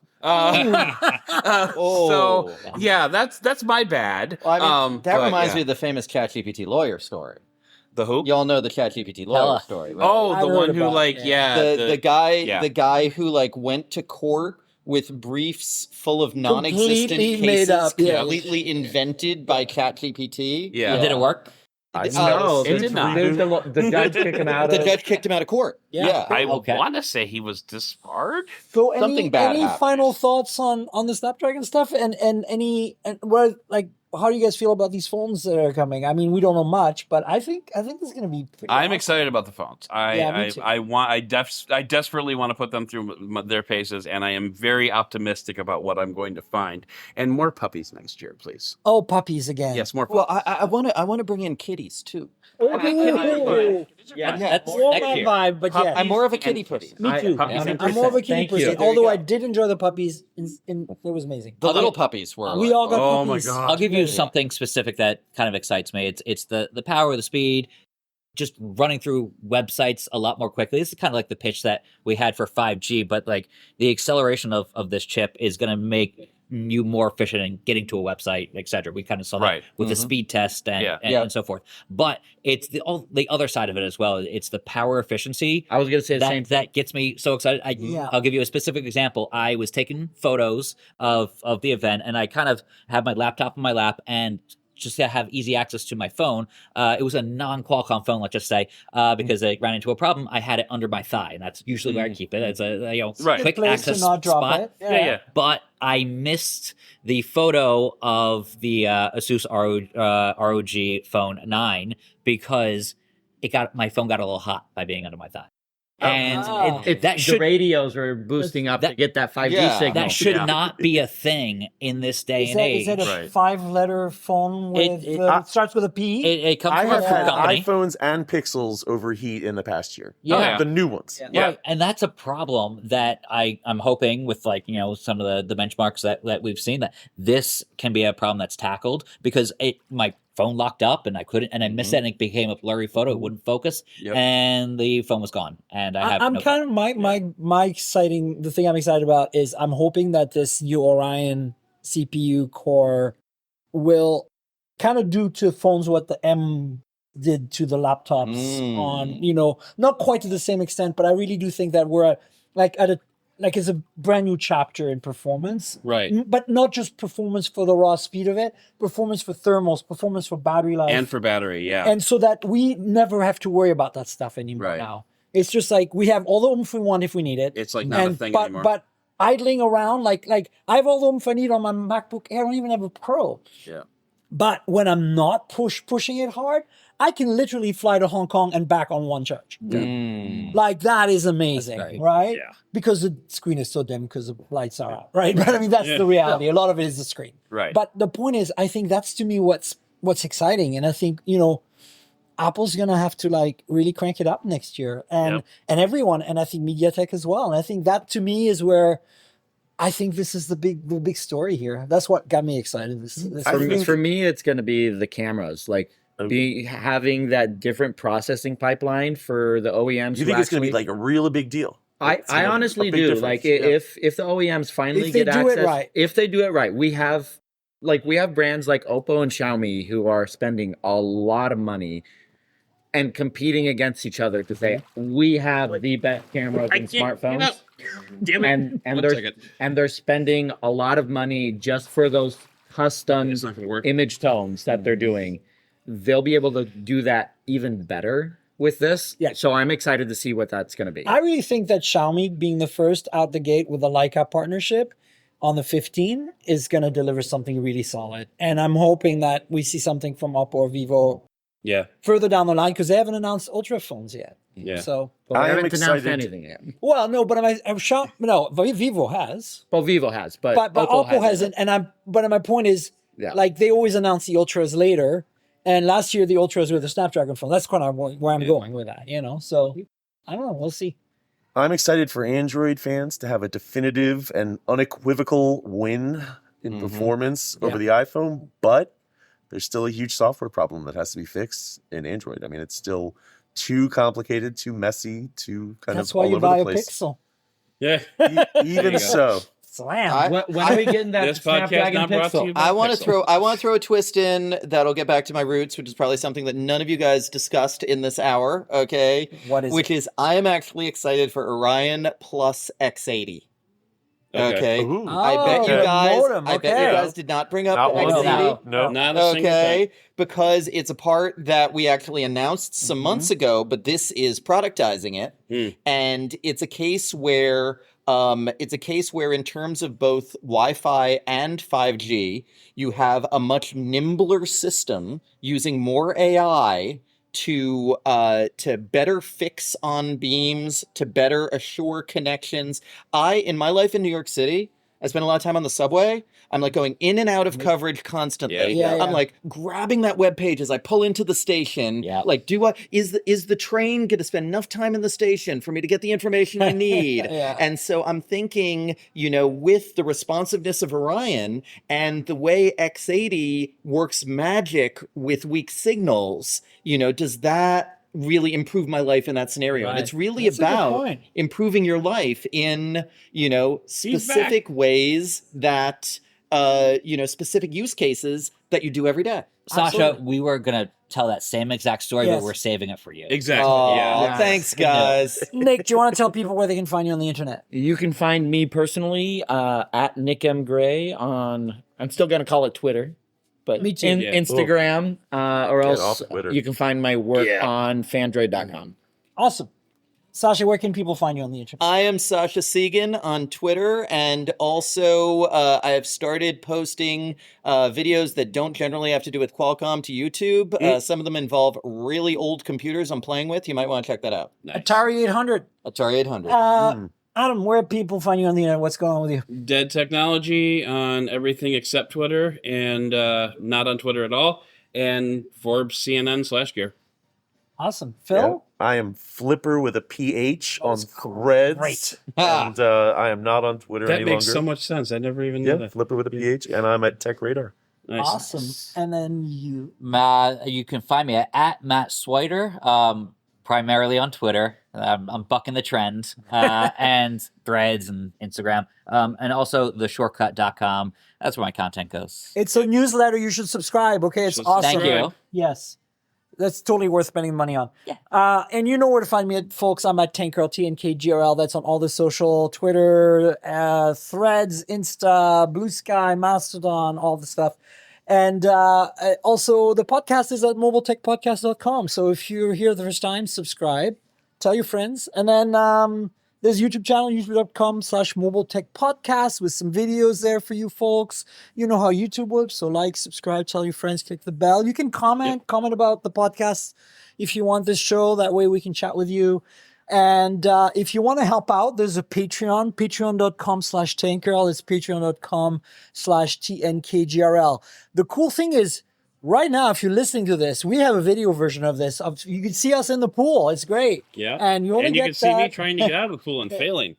S7: So yeah, that's my bad.
S4: Well, I mean, that
S7: but,
S4: reminds
S7: yeah.
S4: me of the famous ChatGPT lawyer story.
S7: The who?
S4: Y'all know the ChatGPT lawyer story, right?
S7: Oh,
S2: I
S7: the
S2: heard
S7: one who
S2: about
S7: like
S2: it,
S4: the guy who like went to court with briefs full of non-existent
S2: Completely
S4: cases,
S2: made up, yeah.
S4: completely invented by ChatGPT.
S7: Yeah.
S8: Did it work?
S6: No,
S7: it did not.
S6: The judge kicked him out.
S4: The judge kicked him out of court. Yeah.
S7: I
S8: Okay.
S7: want to say he was disbarred.
S2: So
S4: Something bad
S2: any
S4: happened.
S2: final thoughts on the Snapdragon stuff and what, like, how do you guys feel about these phones that are coming? I mean, we don't know much, but I think it's going to be pretty
S7: I'm
S2: awesome.
S7: excited about the phones.
S2: Me too.
S7: I desperately want to put them through their paces, and I am very optimistic about what I'm going to find. And more puppies next year, please.
S2: Oh, puppies again.
S7: Yes, more.
S4: Well,
S7: Puppies.
S4: I want to bring in kitties too.
S8: That's
S2: More
S8: next
S2: my
S8: year.
S2: vibe, but yeah.
S4: I'm more of a kitty pussy.
S2: Me too.
S7: Puppies and
S2: I'm more of a kitty
S6: Thank you.
S2: person.
S6: There
S2: Although I did enjoy the puppies. It was amazing.
S4: The little puppies were.
S2: We all got
S7: Oh my
S2: puppies.
S7: God.
S8: I'll give you something specific that kind of excites me. It's the power, the speed, just running through websites a lot more quickly. This is kind of like the pitch that we had for 5G, but like the acceleration of this chip is going to make you more efficient in getting to a website, etc. We kind of saw that
S7: Right.
S8: with the speed test and so forth. But it's the other side of it as well. It's the power efficiency.
S6: I was going to say the same.
S8: That gets me so excited. I'll give you a specific example. I was taking photos of the event, and I kind of had my laptop in my lap and just to have easy access to my phone. It was a non-Qualcomm phone, let's just say, because I ran into a problem. I had it under my thigh, and that's usually where I keep it. It's a
S7: Right.
S8: quick
S2: Place to
S8: access
S2: not drop
S8: spot.
S2: it.
S7: Yeah.
S8: But I missed the photo of the ASUS ROG Phone 9 because my phone got a little hot by being under my thigh. And that
S6: The
S8: should
S6: radios were boosting up to get that 5G
S4: Yeah.
S6: signal.
S8: that should not be a thing in this day
S2: Is
S8: and age.
S2: that a
S7: Right.
S2: 5-letter phone with it starts with a P?
S8: It comes
S5: I
S8: from
S5: have
S8: a
S5: had
S8: company.
S5: iPhones and Pixels overheat in the past year.
S8: Yeah.
S5: The new ones.
S7: Yeah.
S8: Right. And that's a problem that I'm hoping with some of the benchmarks that we've seen that this can be a problem that's tackled because my phone locked up and I missed it and it became a blurry photo. It wouldn't focus and the phone was gone. And
S2: I'm kind of my exciting. The thing I'm excited about is I'm hoping that this new Orion CPU core will kind of do to phones what the M did to the laptops on, not quite to the same extent, but I really do think that we're it's a brand new chapter in performance.
S7: Right.
S2: But not just performance for the raw speed of it, performance for thermals, performance for battery life.
S7: And for battery, yeah.
S2: And so that we never have to worry about that stuff anymore
S7: Right.
S2: now. It's just like we have all the oomph we want if we need it.
S7: It's like not a thing anymore.
S2: But idling around, like I have all the oomph I need on my MacBook Air. I don't even have a Pro.
S7: Yeah.
S2: But when I'm not pushing it hard, I can literally fly to Hong Kong and back on one charge. Like that is amazing,
S8: That's great.
S2: right?
S7: Yeah.
S2: Because the screen is so dim because the lights are out, right? But I mean, that's the reality. A lot of it is the screen.
S7: Right.
S2: But the point is, I think that's to me what's exciting, and I think Apple's gonna have to really crank it up next year, and everyone, and I think MediaTek as well. And I think that to me is where I think this is the big story here. That's what got me excited.
S6: For me, it's going to be the cameras, having that different processing pipeline for the OEMs.
S5: You think it's going to be like a really big deal?
S6: I honestly do.
S5: Difference.
S6: If the OEMs finally
S2: If they
S6: get
S2: do it
S6: access,
S2: right.
S6: if they do it right, we have brands like Oppo and Xiaomi who are spending a lot of money and competing against each other to say we have the best cameras in smartphones.
S7: Damn it.
S6: And they're spending a lot of money just for those custom
S7: It's not gonna work.
S6: image tones that they're doing. They'll be able to do that even better with this.
S2: Yeah.
S6: So I'm excited to see what that's going to be.
S2: I really think that Xiaomi being the first out the gate with the Leica partnership on the 15 is going to deliver something really solid. And I'm hoping that we see something from Oppo or Vivo further down the line, because they haven't announced Ultra phones yet.
S7: Yeah.
S2: So
S6: I haven't announced anything yet.
S2: well, no, but I'm shocked. No, Vivo has.
S6: Well, Vivo has, but
S2: Oppo hasn't. And my point is, like, they always announce the Ultras later. And last year the Ultras were the Snapdragon phone. That's kind of where I'm going with that, you know. So I don't know. We'll see.
S5: I'm excited for Android fans to have a definitive and unequivocal win in performance over the iPhone, but there's still a huge software problem that has to be fixed in Android. I mean, it's still too complicated, too messy, too kind
S2: That's
S5: of
S2: why
S5: all
S2: you
S5: over the
S2: buy a
S5: place.
S2: Pixel.
S7: Yeah.
S5: Even so.
S2: Slam.
S6: When are we getting that
S7: This podcast
S6: Snapdragon
S7: not brought to you
S6: Pixel?
S7: by
S4: I want to
S7: Pixel.
S4: throw a twist in that'll get back to my roots, which is probably something that none of you guys discussed in this hour. Okay,
S2: What is
S4: which is I am actually excited for Orion Plus X80. Okay,
S5: Ooh.
S4: I bet you
S2: the
S4: guys.
S2: modem,
S4: I bet you
S2: okay.
S4: guys did not bring up
S5: Not
S4: the
S5: one
S4: X80.
S5: single. No.
S7: Not a single thing.
S4: Okay, because it's a part that we actually announced some months ago, but this is productizing it, and it's a case where in terms of both Wi-Fi and 5G, you have a much nimbler system using more AI to better fix on beams, to better assure connections. In my life in New York City, I spend a lot of time on the subway. I'm like going in and out of coverage constantly.
S2: Yeah.
S4: I'm like grabbing that web page as I pull into the station.
S8: Yeah.
S4: Like, is the train going to spend enough time in the station for me to get the information I need? And so I'm thinking, with the responsiveness of Orion and the way X80 works magic with weak signals, does that really improve my life in that scenario? And it's really
S2: That's a good
S4: about
S2: point.
S4: improving your life in, specific ways that, specific use cases that you do every day.
S8: Sasha, we were gonna tell that same exact story,
S2: Yes.
S8: but we're saving it for you.
S7: Exactly.
S4: Oh,
S7: Yeah.
S4: thanks, guys.
S2: Nick, do you want to tell people where they can find you on the internet?
S6: You can find me personally at Nick M. Gray on, I'm still going to call it Twitter, but
S2: Me too.
S6: Instagram, or
S5: Get
S6: else
S5: off Twitter.
S6: you can find my work on fandroid.com.
S2: Awesome. Sasha, where can people find you on the internet?
S4: I am Sasha Segan on Twitter, and also I have started posting videos that don't generally have to do with Qualcomm to YouTube. Some of them involve really old computers I'm playing with. You might want to check that out.
S7: Nice.
S2: Atari 800.
S4: Atari 800.
S2: Adam, where people find you on the internet? What's going on with you?
S7: Dead Technology on everything except Twitter, and not on Twitter at all. And Forbes CNN/gear.
S2: Awesome. Phil?
S5: I am Flipper with a PH on Threads.
S2: Great.
S5: And I am not on Twitter
S7: That
S5: any
S7: makes
S5: longer.
S7: so much sense. I never even knew
S5: Yeah,
S7: that.
S5: Flipper with a PH, and I'm at Tech Radar.
S7: Nice.
S2: Awesome. And then you.
S8: You can find me at Matt Switer, primarily on Twitter. I'm bucking the trend, and Threads and Instagram, and also theshortcut.com. That's where my content goes.
S2: It's a newsletter. You should subscribe. Okay. It's awesome.
S8: Thank you.
S2: Yes. That's totally worth spending money on.
S8: Yeah.
S2: And you know where to find me, folks. I'm at Tankgirl, TNKGRL. That's on all the social, Twitter, Threads, Insta, Blue Sky, Mastodon, all the stuff. And also the podcast is at mobiletechpodcast.com. So if you're here the first time, subscribe, tell your friends. And then there's a YouTube channel, youtube.com/mobiletechpodcast with some videos there for you folks. You know how YouTube works. So like, subscribe, tell your friends, click the bell. You can comment about the podcast if you want this show. That way we can chat with you. And if you want to help out, there's a Patreon, patreon.com/Tankgirl. It's patreon.com/TNKGRL. The cool thing is, right now, if you're listening to this, we have a video version of this. You can see us in the pool. It's great.
S7: Yeah.
S2: And you only
S7: you
S2: get
S7: can see me
S2: that-
S7: trying to get out of the pool and failing.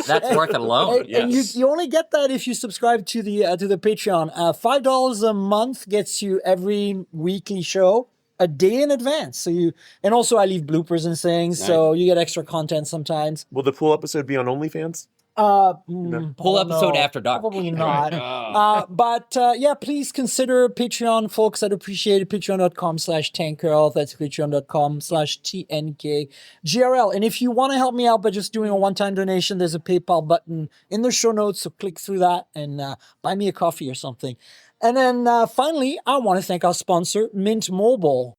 S8: That's worth it alone.
S2: And
S7: Yes.
S2: you only get that if you subscribe to the Patreon. $5 a month gets you every weekly show a day in advance. So and also I leave bloopers and things, so you get extra content sometimes.
S5: Will the pool episode be on OnlyFans?
S8: Whole episode after dark.
S2: Probably not. But please consider Patreon, folks. I'd appreciate it. Patreon.com/Tankgirl. That's patreon.com/TNKGRL. And if you want to help me out by just doing a one-time donation, there's a PayPal button in the show notes. So click through that and buy me a coffee or something. And then finally, I want to thank our sponsor, Mint Mobile.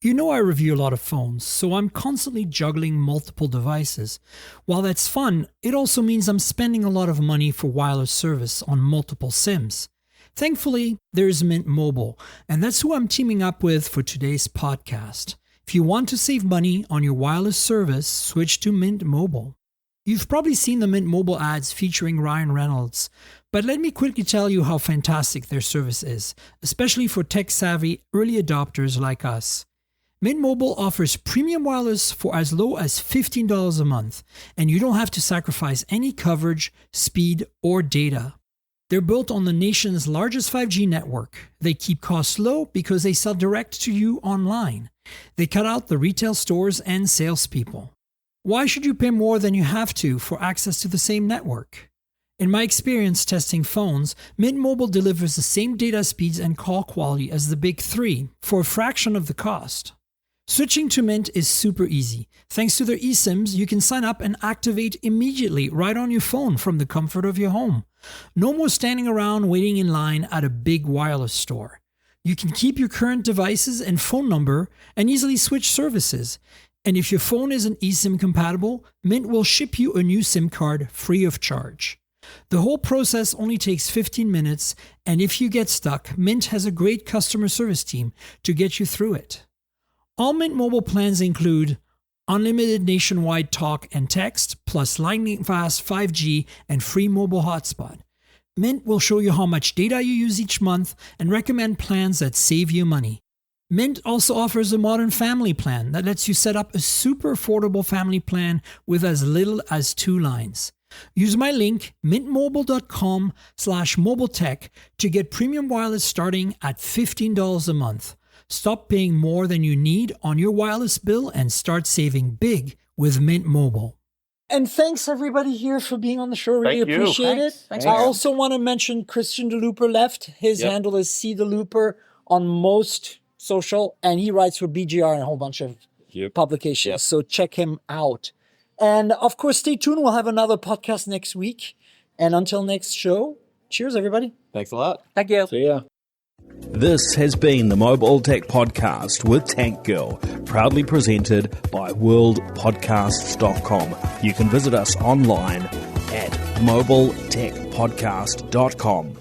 S2: You know I review a lot of phones, so I'm constantly juggling multiple devices. While that's fun, it also means I'm spending a lot of money for wireless service on multiple SIMs. Thankfully, there's Mint Mobile, and that's who I'm teaming up with for today's podcast. If you want to save money on your wireless service, switch to Mint Mobile. You've probably seen the Mint Mobile ads featuring Ryan Reynolds, but let me quickly tell you how fantastic their service is, especially for tech-savvy early adopters like us. Mint Mobile offers premium wireless for as low as $15 a month, and you don't have to sacrifice any coverage, speed, or data. They're built on the nation's largest 5G network. They keep costs low because they sell direct to you online. They cut out the retail stores and salespeople. Why should you pay more than you have to for access to the same network? In my experience testing phones, Mint Mobile delivers the same data speeds and call quality as the big three for a fraction of the cost. Switching to Mint is super easy. Thanks to their eSIMs, you can sign up and activate immediately right on your phone from the comfort of your home. No more standing around waiting in line at a big wireless store. You can keep your current devices and phone number and easily switch services. And if your phone isn't eSIM compatible, Mint will ship you a new SIM card free of charge. The whole process only takes 15 minutes, and if you get stuck, Mint has a great customer service team to get you through it. All Mint Mobile plans include unlimited nationwide talk and text, plus lightning-fast 5G and free mobile hotspot. Mint will show you how much data you use each month and recommend plans that save you money. Mint also offers a modern family plan that lets you set up a super affordable family plan with as little as 2 lines. Use my link, mintmobile.com/mobiletech, to get premium wireless starting at $15 a month. Stop paying more than you need on your wireless bill and start saving big with Mint Mobile. And thanks everybody here for being on the show. Really
S7: Thank you.
S2: appreciate it.
S6: Thanks.
S2: I also want to mention Christian DeLooper left. His handle is CDeLooper on most social, and he writes for BGR and a whole bunch of publications. So check him out. And of course, stay tuned. We'll have another podcast next week. And until next show, cheers, everybody.
S4: Thanks a lot.
S2: Thank you.
S6: See ya.
S1: This has been the Mobile Tech Podcast with Tank Girl, proudly presented by worldpodcasts.com. You can visit us online at mobiletechpodcast.com.